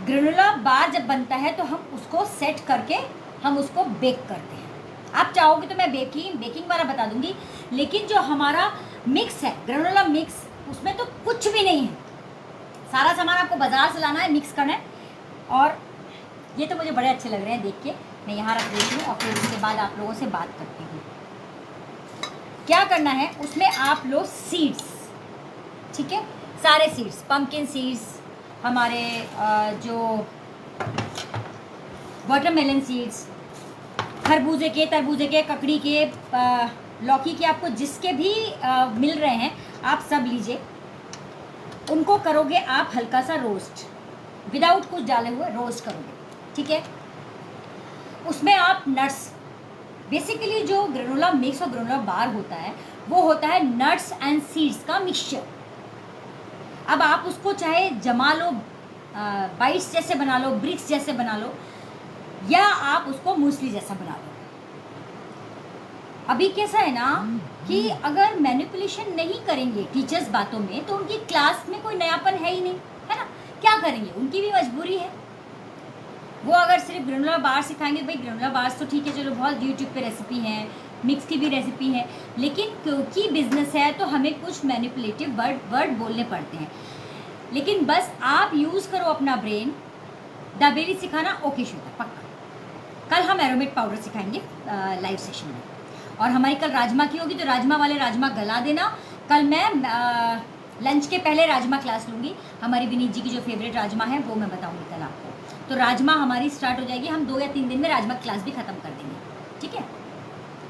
ग्रेनोला बार जब बनता है तो हम उसको सेट करके हम उसको बेक करते हैं। आप चाहोगे तो मैं बेकिंग वाला बता दूंगी, लेकिन जो हमारा मिक्स है ग्रेनोला मिक्स, उसमें तो कुछ भी नहीं है। सारा सामान आपको बाजार से लाना है, मिक्स करना है। और ये तो मुझे बड़े अच्छे लग रहे हैं देख के, मैं यहाँ रख देती हूँ और फिर उसके बाद आप लोगों से बात करती हूँ। क्या करना है उसमें, आप लो सीड्स, ठीक है, सारे सीड्स, पंपकिन सीड्स, हमारे जो वाटरमेलन सीड्स, खरबूजे के, तरबूजे के, ककड़ी के, लौकी के, आपको जिसके भी मिल रहे हैं आप सब लीजिए। उनको करोगे आप हल्का सा रोस्ट, विदाउट कुछ डाले हुए रोस्ट करोगे, ठीक है। उसमें आप नट्स, बेसिकली जो ग्रेनोला मिक्स और ग्रेनोला बार होता है वो होता है नट्स एंड सीड्स का मिक्सचर। अब आप उसको चाहे जमा लो, बाइट्स जैसे बना लो, ब्रिक्स जैसे बना लो, या आप उसको मूसली जैसा बना लो। अभी कैसा है ना कि अगर मैनिपुलेशन नहीं करेंगे टीचर्स बातों में, तो उनकी क्लास में कोई नयापन है ही नहीं, है ना। क्या करेंगे, उनकी भी मजबूरी है। वो अगर सिर्फ ग्रेनोला बार सिखाएंगे, भाई ग्रेनोला बार्स तो ठीक है, चलो बहुत यूट्यूब पे रेसिपी है, मिक्स की भी रेसिपी है, लेकिन क्योंकि बिजनेस है तो हमें कुछ मैनिपुलेटिव वर्ड बोलने पड़ते हैं। लेकिन बस आप यूज़ करो अपना ब्रेन। दाबेली सिखाना ओके श्वेता, पक्का। कल हम एरोमेट पाउडर सिखाएंगे लाइव सेशन में, और हमारी कल राजमा की होगी, तो राजमा वाले राजमा गला देना। कल मैं लंच के पहले राजमा क्लास लूँगी, हमारी विनीत जी की जो फेवरेट राजमा है वो मैं बताऊँगी कल आपको। तो राजमा हमारी स्टार्ट हो जाएगी, हम 2 या 3 दिन में राजमा क्लास भी ख़त्म कर देंगे, ठीक है।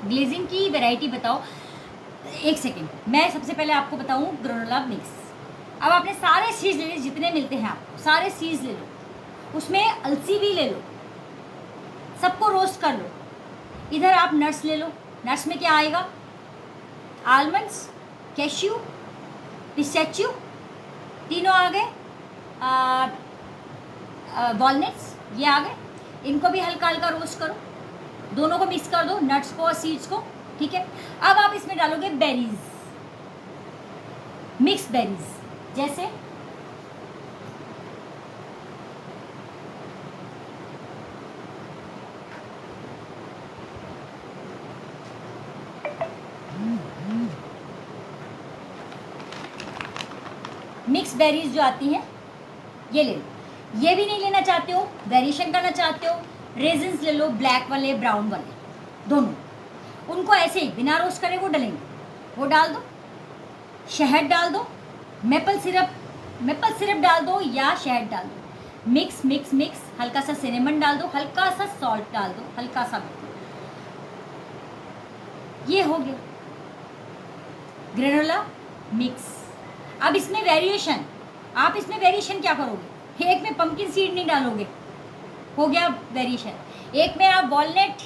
ग्लेजिंग की वैरायटी बताओ, एक सेकेंड, मैं सबसे पहले आपको बताऊँ ग्रेनोला मिक्स। अब आपने सारे सीड्स ले लीजिए, जितने मिलते हैं आपको सारे सीड्स ले लो, उसमें अलसी भी ले लो, सबको रोस्ट कर लो। इधर आप नट्स ले लो, नट्स में क्या आएगा, आलमंड्स, कैश्यू, पिस्ताचियो, तीनों आ गए, वॉलनट्स ये आ गए। इनको भी हल्का हल्का रोस्ट करो, दोनों को मिक्स कर दो, नट्स को और सीड्स को, ठीक है। अब आप इसमें डालोगे बेरीज, मिक्स बेरीज, जैसे मिक्स बेरीज जो आती हैं ये ले लो। ये भी नहीं लेना चाहते हो, वेरिएशन करना चाहते हो, रेजिन्स ले लो, ब्लैक वाले ब्राउन वाले दोनों, उनको ऐसे ही बिना रोस्ट करे वो डलेंगे, वो डाल दो। शहद डाल दो, मेपल सिरप डाल दो या शहद डाल दो। मिक्स मिक्स मिक्स, हल्का सा सिनेमन डाल दो, हल्का सा सॉल्ट डाल दो, हल्का सा। ये हो गया ग्रेनोला मिक्स। अब इसमें वेरिएशन, आप इसमें वेरिएशन क्या करोगे, एक में पंपकिन सीड नहीं डालोगे, हो गया वेरिएशन। एक में आप वॉलनट,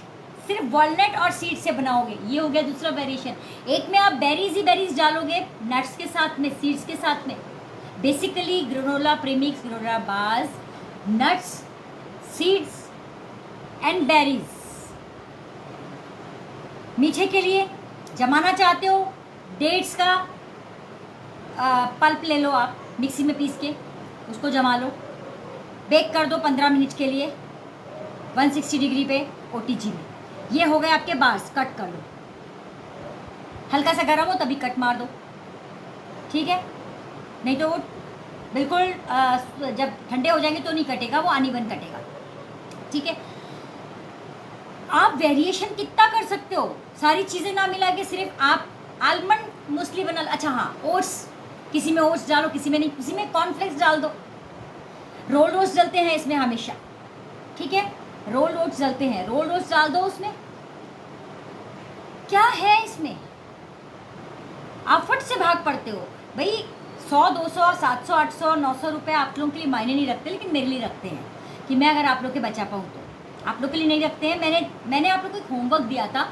सिर्फ वॉलनट और सीड से बनाओगे, ये हो गया दूसरा वेरिएशन। एक में आप बेरीज ही बेरीज डालोगे, नट्स के साथ में, सीड्स के साथ में। Basically granola premix, granola bars, nuts, seeds and berries. मीठे के लिए जमाना चाहते हो, डेट्स का पल्प ले लो आप, मिक्सी में पीस के उसको जमा लो, बेक कर दो 15 मिनट के लिए 160 डिग्री पे ओटीजी में। ये हो गए आपके बार्स, कट कर लो, हल्का सा गर्म हो तभी कट मार दो, ठीक है, नहीं तो वो बिल्कुल जब ठंडे हो जाएंगे तो नहीं कटेगा, वो अनइवन कटेगा, ठीक है। आप वेरिएशन कितना कर सकते हो, सारी चीज़ें ना मिला के सिर्फ आप आलमंड मूसली बना, अच्छा हाँ ओट्स, किसी में ओट्स डालो किसी में नहीं, किसी में कॉर्नफ्लेक्स डाल दो। रोल्ड ओट्स डलते हैं इसमें हमेशा, ठीक है, रोल्ड ओट्स डलते हैं, रोल्ड ओट्स डाल दो उसमें। क्या है इसमें, आप फट से भाग पड़ते हो भाई। 100 200 700 800 900 रुपये आप लोगों के लिए मायने नहीं रखते, लेकिन मेरे लिए रखते हैं कि मैं अगर आप लोग के बचा पाऊँ तो। आप लोग के लिए नहीं रखते हैं। मैंने आप लोग को एक होमवर्क दिया था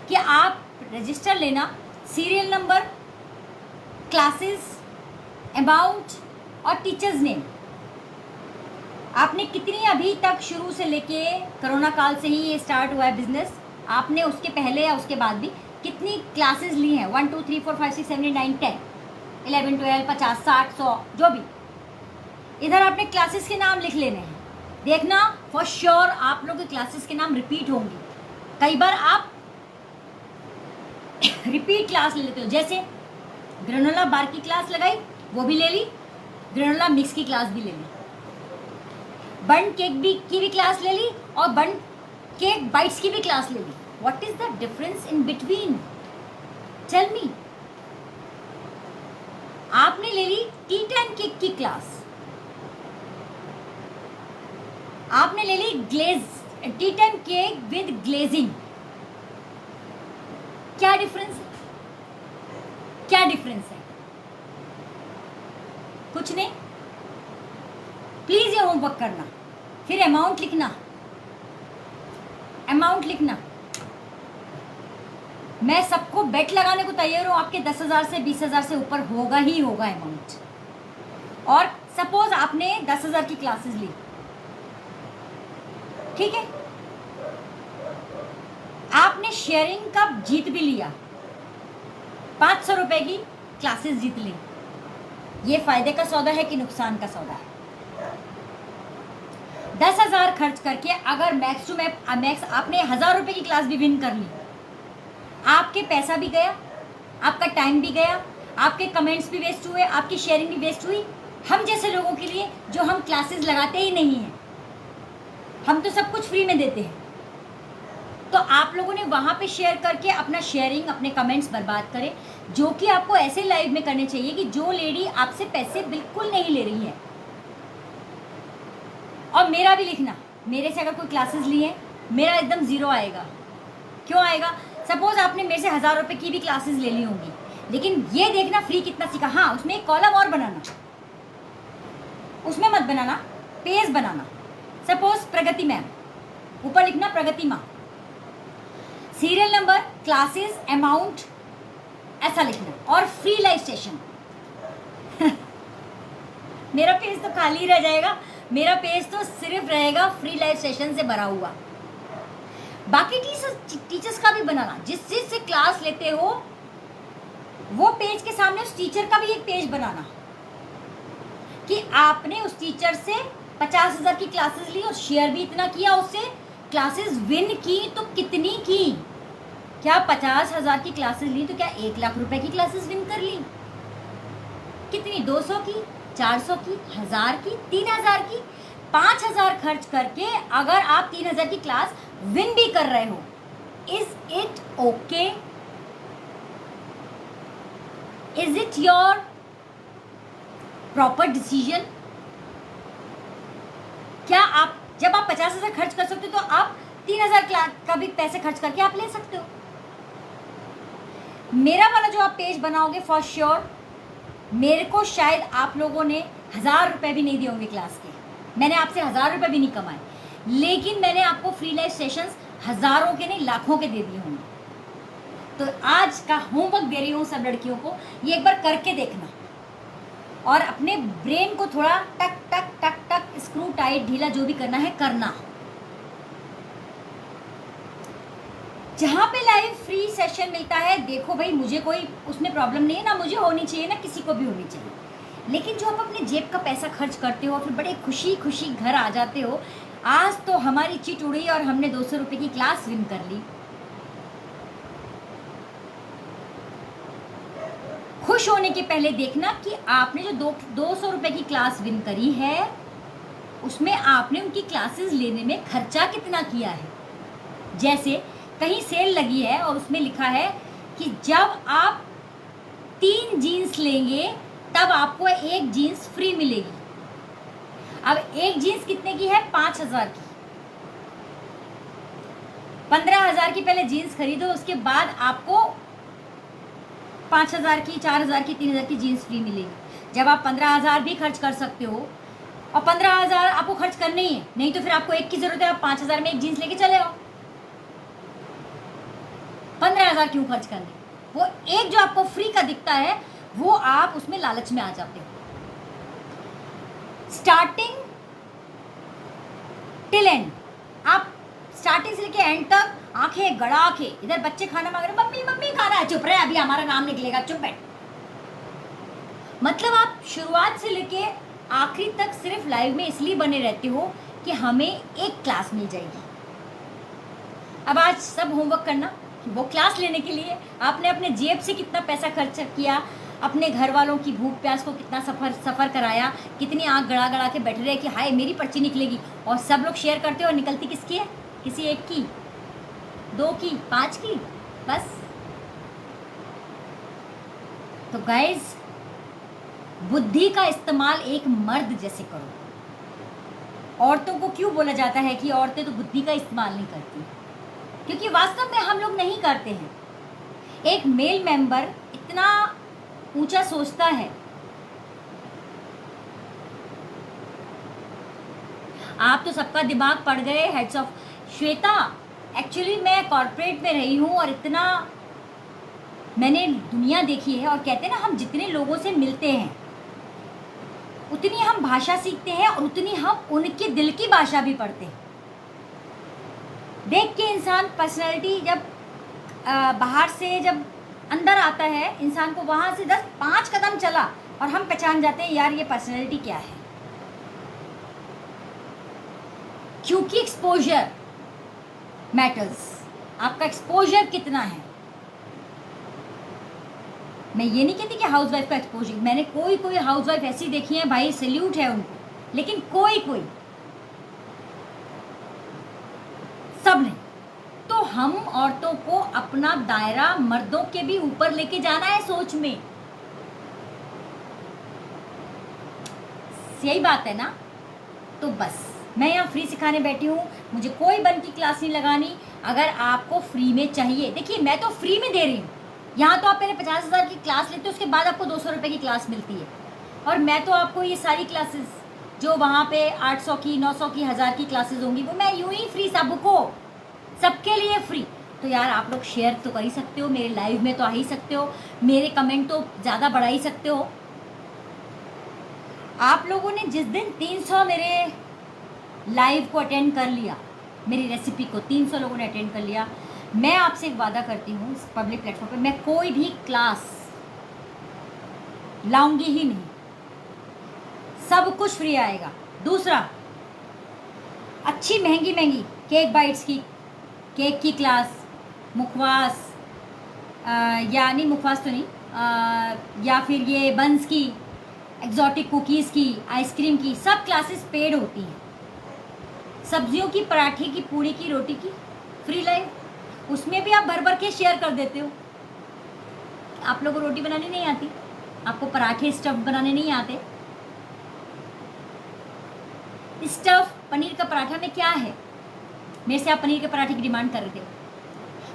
कि आप रजिस्टर लेना, सीरियल नंबर, क्लासेस, अमाउंट और टीचर्स नेम। आपने कितनी अभी तक शुरू से लेके कोरोना काल से ही ये स्टार्ट हुआ है बिजनेस, आपने उसके पहले या उसके बाद भी कितनी क्लासेस ली हैं, 1 2 3 4 5 6 7 8 9 10 11 12 50 60 100 जो भी, इधर आपने क्लासेस के नाम लिख लेने हैं। देखना फॉर श्योर आप लोग के क्लासेस के नाम रिपीट होंगी। कई बार आप रिपीट क्लास ले लेते हो, जैसे ग्रेनोला बार की क्लास लगाई वो भी ले ली, ग्रेनोला मिक्स की क्लास भी ले ली, बन केक की भी क्लास ले ली और बन केक बाइट्स की भी क्लास ले ली। What is the difference in between, tell me. आपने ले ली टी टाइम केक की क्लास, आपने ले ली glaze tea time cake with glazing, क्या डिफरेंस है, क्या डिफरेंस है, कुछ नहीं। प्लीज ये होमवर्क करना, फिर अमाउंट लिखना, अमाउंट लिखना। मैं सबको बेट लगाने को तैयार हूं, आपके 10,000 से 20,000 से ऊपर होगा ही होगा अमाउंट। और सपोज आपने 10,000 की क्लासेस ली, ठीक है, आपने शेयरिंग का जीत भी लिया, 500 रुपए की क्लासेस जीत ली, ये फायदे का सौदा है कि नुकसान का सौदा है। 10,000 खर्च करके अगर मैक्स टू मैक्स आपने 1,000 रुपए की क्लास भी विन कर ली, आपके पैसा भी गया, आपका टाइम भी गया, आपके कमेंट्स भी वेस्ट हुए, आपकी शेयरिंग भी वेस्ट हुई। हम जैसे लोगों के लिए जो हम क्लासेस लगाते ही नहीं हैं, हम तो सब कुछ फ्री में देते हैं, तो आप लोगों ने वहाँ पे शेयर करके अपना शेयरिंग, अपने कमेंट्स बर्बाद करें, जो कि आपको ऐसे लाइव में करने चाहिए कि जो लेडी आपसे पैसे बिल्कुल नहीं ले रही है। और मेरा भी लिखना, मेरे से अगर कोई क्लासेस लिए मेरा एकदम ज़ीरो आएगा। क्यों आएगा? सपोज आपने मेरे से 1,000 रुपये की भी क्लासेस ले ली होंगी, लेकिन ये देखना फ्री कितना सीखा। हाँ, उसमें एक कॉलम और बनाना, उसमें मत बनाना, पेज बनाना। सपोज प्रगति मैम, ऊपर लिखना प्रगति माँ, सीरियल नंबर, क्लासेस, अमाउंट, ऐसा लिखना, और फ्री लाइव सेशन। मेरा पेज तो खाली रह जाएगा, मेरा पेज तो सिर्फ रहेगा फ्री लाइव सेशन से भरा हुआ। बाकी टीचर्स का भी बनाना, जिस चीज से क्लास लेते हो वो पेज के सामने उस टीचर का भी एक पेज बनाना कि आपने उस टीचर से 50,000 की क्लासेस ली और शेयर भी इतना किया, उससे क्लासेस विन की तो कितनी की? क्या 50,000 की क्लासेस ली तो क्या 1,00,000 रुपए की क्लासेस विन कर ली? कितनी? 200 की, 400 की, 1,000 की, 3,000 की? 5,000 खर्च करके अगर आप 3,000 की क्लास विन भी कर रहे हो, is it okay? Is it your proper decision? क्या आप जब आप 50,000 खर्च कर सकते हो तो आप 3,000 का भी पैसे खर्च करके आप ले सकते हो। मेरा वाला जो आप पेज बनाओगे फॉर श्योर, मेरे को शायद आप लोगों ने 1,000 रुपए भी नहीं दिए होंगे क्लास के, मैंने आपसे 1,000 रुपए भी नहीं कमाए, लेकिन मैंने आपको फ्री लाइव सेशंस हजारों के नहीं लाखों के दे दिए होंगे। तो आज का होमवर्क दे रही हूँ सब लड़कियों को, ये एक बार करके देखना और अपने ब्रेन को थोड़ा टक टक टक टक स्क्रू टाइट ढीला जो भी करना है करना। जहाँ पे लाइव फ्री सेशन मिलता है, देखो भाई मुझे कोई उसमें प्रॉब्लम नहीं है, ना मुझे होनी चाहिए ना किसी को भी होनी चाहिए, लेकिन जो आप अपने जेब का पैसा खर्च करते हो और फिर बड़े खुशी खुशी घर आ जाते हो, आज तो हमारी चिट उड़ी और हमने 200 रुपये की क्लास विन कर ली। खुश होने के पहले देखना कि आपने जो 200 रुपये की क्लास विन करी है उसमें आपने उनकी क्लासेस लेने में खर्चा कितना किया है। जैसे कहीं सेल लगी है और उसमें लिखा है कि जब आप 3 जीन्स लेंगे तब आपको 1 जीन्स फ्री मिलेगी। अब 1 जीन्स कितने की है? 5,000 की। 15,000 की पहले जीन्स खरीदो, उसके बाद आपको 5,000 की, 4,000 की, 3,000 की जीन्स फ्री मिलेगी। जब आप 15,000 भी खर्च कर सकते हो और 15,000 आपको खर्च करनी है, नहीं तो फिर आपको एक की जरूरत है, आप 5,000 में 1 जीन्स लेके चले आओ। 15,000 क्यों खर्च करने? वो एक जो आपको फ्री का दिखता है वो आप उसमें लालच में आ जाते हो। स्टार्टिंग टिल एंड, आप स्टार्टिंग से लेके एंड तक आंखें गड़ा के, इधर बच्चे खाना मांग रहे, मम्मी मम्मी खाना है, चुप रहे, अभी हमारा नाम निकलेगा, चुप बैठ। मतलब आप शुरुआत से लेके आखिरी तक सिर्फ लाइव में इसलिए बने रहते हो कि हमें एक क्लास मिल जाएगी। अब आज सब होमवर्क करना कि वो क्लास लेने के लिए आपने अपने जेब से कितना पैसा खर्च किया, अपने घर वालों की भूख प्यास को कितना सफ़र कराया, कितनी आँख गड़ा गड़ा के बैठ रहे कि हाय मेरी पर्ची निकलेगी, और सब लोग शेयर करते हो और निकलती किसकी है? किसी एक की, 2 की, 5 की, बस। तो गाइज, बुद्धि का इस्तेमाल एक मर्द जैसे करो। औरतों को क्यों बोला जाता है कि औरतें तो बुद्धि का इस्तेमाल नहीं करती? क्योंकि वास्तव में हम लोग नहीं करते हैं। एक मेल मेंबर इतना ऊंचा सोचता है, आप तो सबका दिमाग पड़ गए, हेड्स ऑफ। श्वेता, एक्चुअली मैं कॉर्पोरेट में रही हूँ और इतना मैंने दुनिया देखी है, और कहते हैं ना, हम जितने लोगों से मिलते हैं उतनी हम भाषा सीखते हैं और उतनी हम उनके दिल की भाषा भी पढ़ते हैं। देख के इंसान पर्सनैलिटी जब बाहर से जब अंदर आता है, इंसान को वहाँ से 5 कदम चला और हम पहचान जाते हैं यार ये पर्सनैलिटी क्या है। क्योंकि एक्सपोजर मैटर्स। आपका एक्सपोजर कितना है? मैं ये नहीं कहती कि हाउसवाइफ का एक्सपोजर, मैंने कोई हाउसवाइफ ऐसी देखी है भाई, सैल्यूट है उनको, लेकिन कोई सब नहीं। तो हम औरतों को अपना दायरा मर्दों के भी ऊपर लेके जाना है सोच में। यही बात है ना? तो बस मैं यहाँ फ्री सिखाने बैठी हूँ, मुझे कोई बन की क्लास नहीं लगानी। अगर आपको फ्री में चाहिए, देखिए मैं तो फ्री में दे रही हूँ। यहाँ तो आप पहले 50,000 की क्लास लेते हो, उसके बाद आपको 200 रुपये की क्लास मिलती है, और मैं तो आपको ये सारी क्लासेस जो वहाँ पे 800 की, 900 की, 1000 की क्लासेस होंगी, वो मैं यूं ही फ्री सबको, सबके लिए फ्री। तो यार आप लोग शेयर तो कर ही सकते हो, मेरे लाइव में तो आ ही सकते हो, मेरे कमेंट तो ज़्यादा बढ़ा ही सकते हो। आप लोगों ने जिस दिन 300 मेरे लाइव को अटेंड कर लिया, मेरी रेसिपी को 300 लोगों ने अटेंड कर लिया, मैं आपसे एक वादा करती हूँ इस पब्लिक प्लेटफॉर्म पे मैं कोई भी क्लास लाऊंगी ही नहीं, सब कुछ फ्री आएगा। दूसरा, अच्छी महंगी केक बाइट्स की, केक की क्लास, मुखवास, यानी मुखवास तो नहीं, या फिर ये बंस की, एग्जॉटिक कुकीज़ की, आइसक्रीम की, सब क्लासेस पेड होती हैं। सब्जियों की, पराठे की, पूड़ी की, रोटी की फ्री लाइव, उसमें भी आप भर भर के शेयर कर देते हो। आप लोगों को रोटी बनानी नहीं आती, आपको पराठे स्टफ बनाने नहीं आते। स्टफ पनीर का पराठा में क्या है? मेरे से आप पनीर के पराठे की डिमांड कर रहे थे।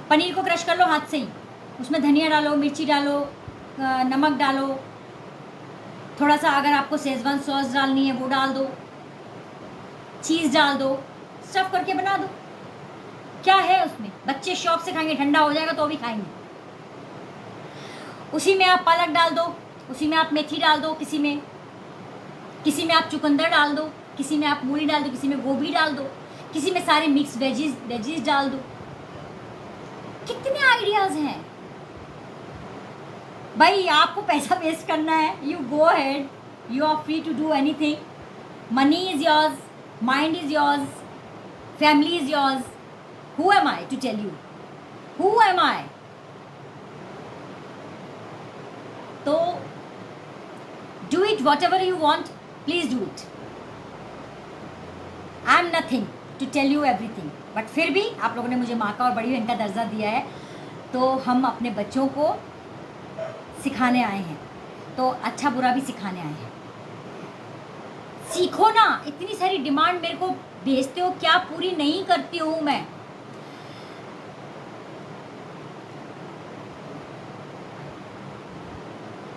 पनीर को क्रश कर लो हाथ से ही, उसमें धनिया डालो, मिर्ची डालो, नमक डालो, थोड़ा सा अगर आपको शेजवान सॉस डालनी है वो डाल दो, चीज़ डाल दो, स्टफ करके बना दो। क्या है उसमें? बच्चे शौक से खाएंगे, ठंडा हो जाएगा तो भी खाएंगे। उसी में आप पालक डाल दो, उसी में आप मेथी डाल दो, किसी में आप चुकंदर डाल दो, किसी में आप मूली डाल दो, किसी में गोभी डाल दो, किसी में सारे मिक्स वेजीज डाल दो। कितने आइडियाज़ हैं भाई। आपको पैसा वेस्ट करना है, you go ahead, you are free to do anything. Money is yours, mind is yours, family is yours. Who am I to tell you, who am I? तो do it whatever you want, please do it. I am nothing to tell you everything, but फिर भी आप लोगों ने मुझे माँ का और बड़ी बहन का दर्जा दिया है, तो हम अपने बच्चों को सिखाने आए हैं, तो अच्छा बुरा भी सिखाने आए हैं। सीखो ना। इतनी सारी डिमांड मेरे को भेजते हो, क्या पूरी नहीं करती हूँ मैं?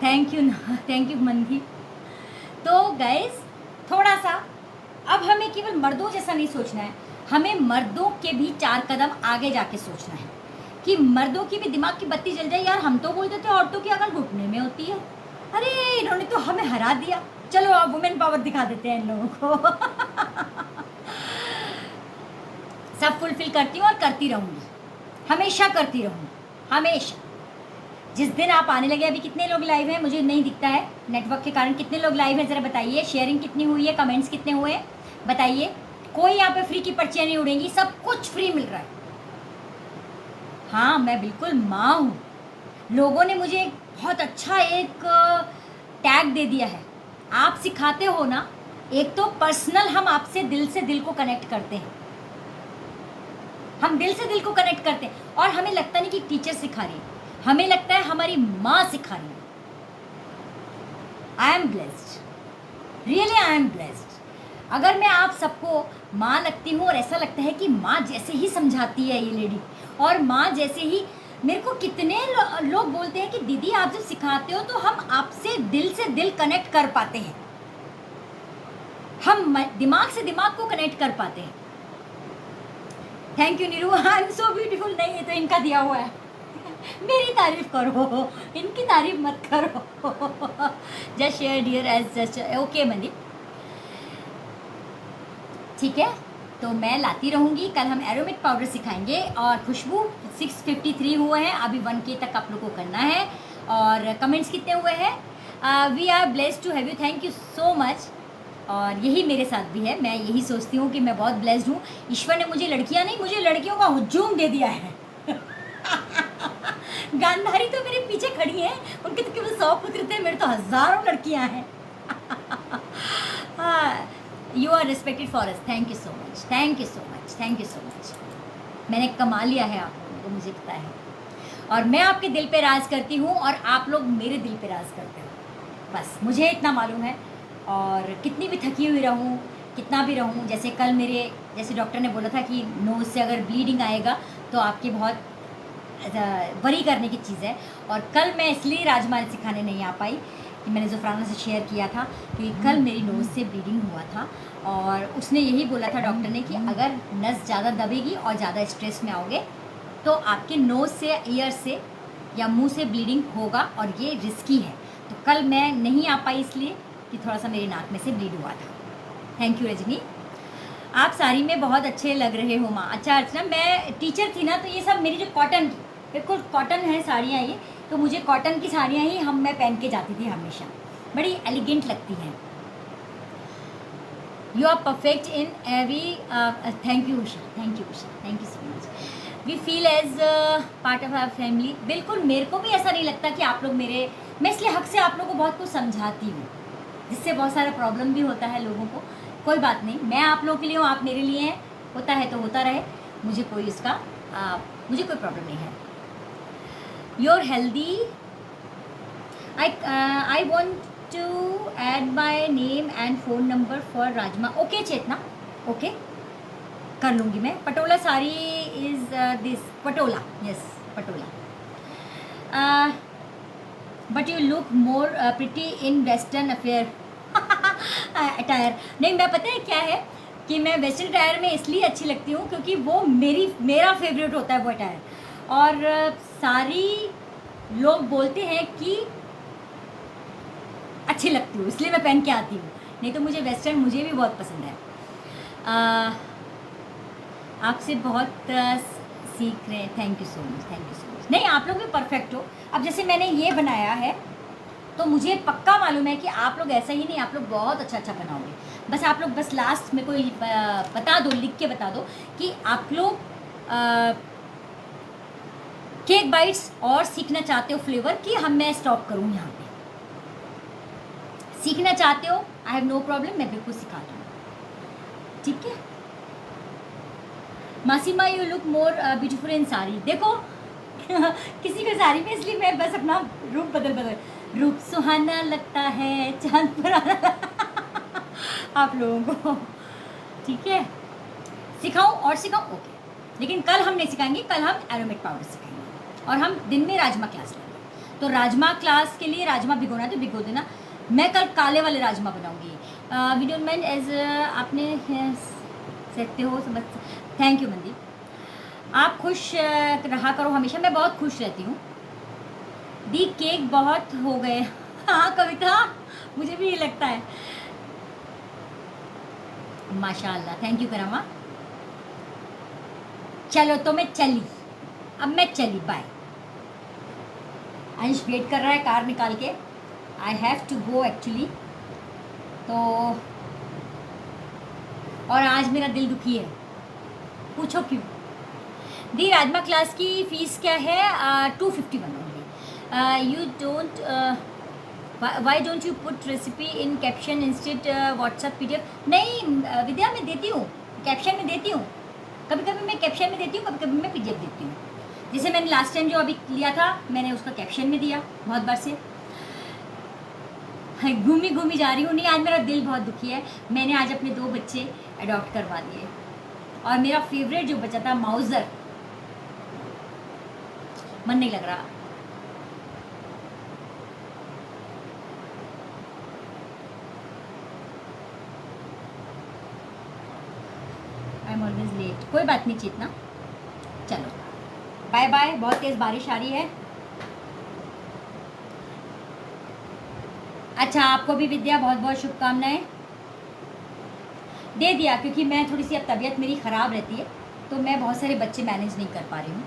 थैंक यू मंदी। तो गाइस थोड़ा सा अब हमें केवल मर्दों जैसा नहीं सोचना है, हमें मर्दों के भी 4 कदम आगे जाके सोचना है कि मर्दों की भी दिमाग की बत्ती जल जाए। यार हम तो बोलते थे औरतों की अकल घुटने में होती है, अरे इन्होंने तो हमें हरा दिया, चलो अब वुमेन पावर दिखा देते हैं इन लोगों को। सब फुलफिल करती हूँ और करती रहूँगी, हमेशा करती रहूँगी, हमेशा। जिस दिन आप आने लगे, अभी कितने लोग लाइव हैं मुझे नहीं दिखता है नेटवर्क के कारण, कितने लोग लाइव हैं ज़रा बताइए, शेयरिंग कितनी हुई है, कमेंट्स कितने हुए बताइए। कोई यहाँ पे फ्री की पर्चियाँ नहीं उड़ेंगी, सब कुछ फ्री मिल रहा है। हाँ मैं बिल्कुल माँ हूँ। लोगों ने मुझे बहुत अच्छा एक टैग दे दिया है, आप सिखाते हो ना। एक तो पर्सनल हम आपसे दिल से दिल को कनेक्ट करते हैं, हम दिल से दिल को कनेक्ट करते हैं, और हमें लगता नहीं कि टीचर सिखा रही है, हमें लगता है हमारी माँ सिखा रही है। I am blessed, really I am blessed. अगर मैं आप सबको माँ लगती हूँ और ऐसा लगता है कि माँ जैसे ही समझाती है ये लेडी, और माँ जैसे ही, मेरे को कितने लोग बोलते हैं कि दीदी आप जब सिखाते हो तो हम आपसे दिल से दिल कनेक्ट कर पाते हैं, हम दिमाग से दिमाग को कनेक्ट कर पाते हैं। Thank you Neeru, I am so beautiful. नहीं ये तो इनका दिया हुआ है। मेरी तारीफ करो, इनकी तारीफ मत करो। Just share dear as just okay मंदी, ठीक है। तो मैं लाती रहूँगी, कल हम एरोमेट पाउडर सिखाएंगे, और खुशबू 653 हुए हैं, अभी 1K तक आप लोग को करना है। और कमेंट्स कितने हुए हैं? We are blessed to have you, thank you so much. और यही मेरे साथ भी है, मैं यही सोचती हूँ कि मैं बहुत ब्लेस्ड हूँ। ईश्वर ने मुझे लड़कियाँ नहीं, मुझे लड़कियों का हुजूम दे दिया है। गांधारी तो मेरे पीछे खड़ी हैं, उनके तो केवल 100 पुत्र थे, मेरे तो हज़ारों लड़कियाँ हैं। You are respected for us, thank you so much, thank you so much, thank you so much. मैंने कमा लिया है आप लोगों को, मुझे पता है, और मैं आपके दिल पे राज करती हूँ और आप लोग मेरे दिल पे राज करते हो, बस मुझे इतना मालूम है। और कितनी भी थकी हुई रहूँ, कितना भी रहूँ, जैसे कल मेरे, जैसे डॉक्टर ने बोला था कि नोज़ से अगर ब्लीडिंग आएगा तो आपकी बहुत वरी करने की चीज़ है। और कल मैं इसलिए राजमा सिखाने नहीं आ पाई कि मैंने ज़ुफराना से शेयर किया था कि कल मेरी नोज़ से ब्लीडिंग हुआ था, और उसने यही बोला था डॉक्टर ने कि अगर नस ज़्यादा दबेगी और ज़्यादा स्ट्रेस में आओगे तो आपके नोज़ से, ईयर से या मुंह से ब्लीडिंग होगा, और ये रिस्की है। तो कल मैं नहीं आ पाई इसलिए कि थोड़ा सा मेरे नाक में से ब्लीड हुआ था। थैंक यू रजनी, आप साड़ी में बहुत अच्छे लग रहे हो माँ। अच्छा अर्चना, मैं टीचर थी ना, तो ये सब मेरी जो कॉटन की, बिल्कुल कॉटन है साड़ियाँ ये, तो मुझे कॉटन की साड़ियाँ ही मैं पहन के जाती थी हमेशा, बड़ी एलिगेंट लगती हैं। You are perfect in every, thank you Usha, thank you Usha, thank you so much. We feel as part of our family. बिल्कुल, मेरे को भी ऐसा नहीं लगता कि आप लोग मेरे, मैं इसलिए हक से आप लोगों को बहुत कुछ समझाती हूँ, जिससे बहुत सारा प्रॉब्लम भी होता है लोगों को। कोई बात नहीं, मैं आप लोगों के लिए हूँ, आप मेरे लिए हैं, होता है तो होता रहे, मुझे कोई इसका मुझे कोई प्रॉब्लम नहीं है। You're healthy. I want to add my name and phone number for Rajma. Okay Chetna, okay कर लूँगी मैं। Patola sari is this Patola, yes Patola. But you look more pretty in western affair attire। नहीं, मैं पता है क्या है कि मैं वेस्टर्न अटायर में इसलिए अच्छी लगती हूँ क्योंकि वो मेरा फेवरेट होता है वो अटायर। और सारी लोग बोलते हैं कि अच्छी लगती हूँ, इसलिए मैं पहन के आती हूँ, नहीं तो मुझे वेस्टर्न मुझे भी बहुत पसंद है। आपसे बहुत सीख रहे हैं। Thank you so much, thank you so much. नहीं, आप लोग भी परफेक्ट हो। अब जैसे मैंने ये बनाया है तो मुझे पक्का मालूम है कि आप लोग ऐसा ही नहीं, आप लोग बहुत अच्छा अच्छा बनाओगे। बस आप लोग बस लास्ट में कोई बता दो, लिख के बता दो कि आप लोग केक बाइट्स और सीखना चाहते हो फ्लेवर कि हम मैं स्टॉप करूँ यहाँ पे। सीखना चाहते हो, आई हैव नो प्रॉब्लम, मैं बिल्कुल सिखा दूँ, ठीक है। मासीमा you look more beautiful in sari. देखो किसी को साड़ी में, इसलिए मैं बस अपना रूप बदल रूप सुहाना लगता है चांद पर आप लोगों को, ठीक है। सिखाऊं और सिखाऊं, ओके, लेकिन कल हम नहीं सिखाएंगे, कल हम एरोमेट पाउडर सिखाएंगे और हम दिन में राजमा क्लास लेंगे। तो राजमा क्लास के लिए राजमा भिगोना है तो भिगो देना। मैं कल काले वाले राजमा बनाऊंगी। वी डोंट माइंड एज आपने सकते हो समझ। थैंक यू मंदी, आप खुश रहा करो हमेशा। मैं बहुत खुश रहती हूँ दी। केक बहुत हो गए। हाँ कविता, मुझे भी ये लगता है। माशाल्लाह, थैंक यू करमा। चलो तो मैं चली, अब मैं चली, बाय। अंश वेट कर रहा है कार निकाल के। I have to go actually. तो और आज मेरा दिल दुखी है, पूछो क्यों। दी राजमा क्लास की फ़ीस क्या है? 251 only. You don't why don't you put recipe in caption instead WhatsApp PDF? नहीं विद्या, मैं देती हूँ, कैप्शन में देती हूँ। कभी कभी मैं कैप्शन में देती हूँ, कभी कभी मैं PDF देती हूँ। जैसे मैंने लास्ट टाइम जो अभी लिया था, मैंने उसका कैप्शन में दिया बहुत बार से। घूमी घूमी जा रही हूँ। नहीं, आज मेरा दिल बहुत दुखी है। मैंने आज अपने 2 बच्चे अडॉप्ट करवा दिए और मेरा फेवरेट जो बच्चा था माउजर, मन नहीं लग रहा। I am always late. कोई बात नहीं चेतना, चलो बाय बाय। बहुत तेज़ बारिश आ रही है। अच्छा, आपको भी विद्या बहुत बहुत शुभकामनाएं। दे दिया, क्योंकि मैं थोड़ी सी अब तबीयत मेरी ख़राब रहती है तो मैं बहुत सारे बच्चे मैनेज नहीं कर पा रही हूँ।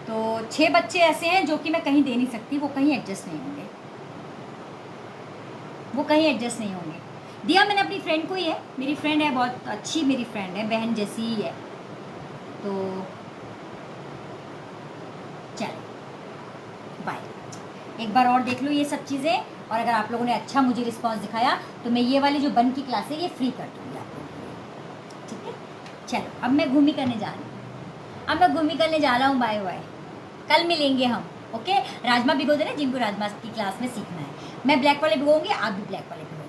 तो 6 बच्चे ऐसे हैं जो कि मैं कहीं दे नहीं सकती, वो कहीं एडजस्ट नहीं होंगे, वो कहीं एडजस्ट नहीं होंगे। दिया मैंने अपनी फ्रेंड को ही है, मेरी फ्रेंड है, बहुत अच्छी मेरी फ्रेंड है, बहन जैसी ही है। तो चलो बाय। एक बार और देख लो ये सब चीज़ें, और अगर आप लोगों ने अच्छा मुझे रिस्पांस दिखाया तो मैं ये वाली जो बन की क्लास है ये फ्री कर दूँगी आप लोगों को, ठीक है। चलो अब मैं घूमी करने जा रही हूँ, अब मैं घूमी करने जा रहा हूँ। बाय बाय, कल मिलेंगे हम, ओके। राजमा भिगो देना जिनको राजमा की क्लास में सीखना है। मैं ब्लैक वाले भिगोऊंगी, आप भी ब्लैक वाले भिगो।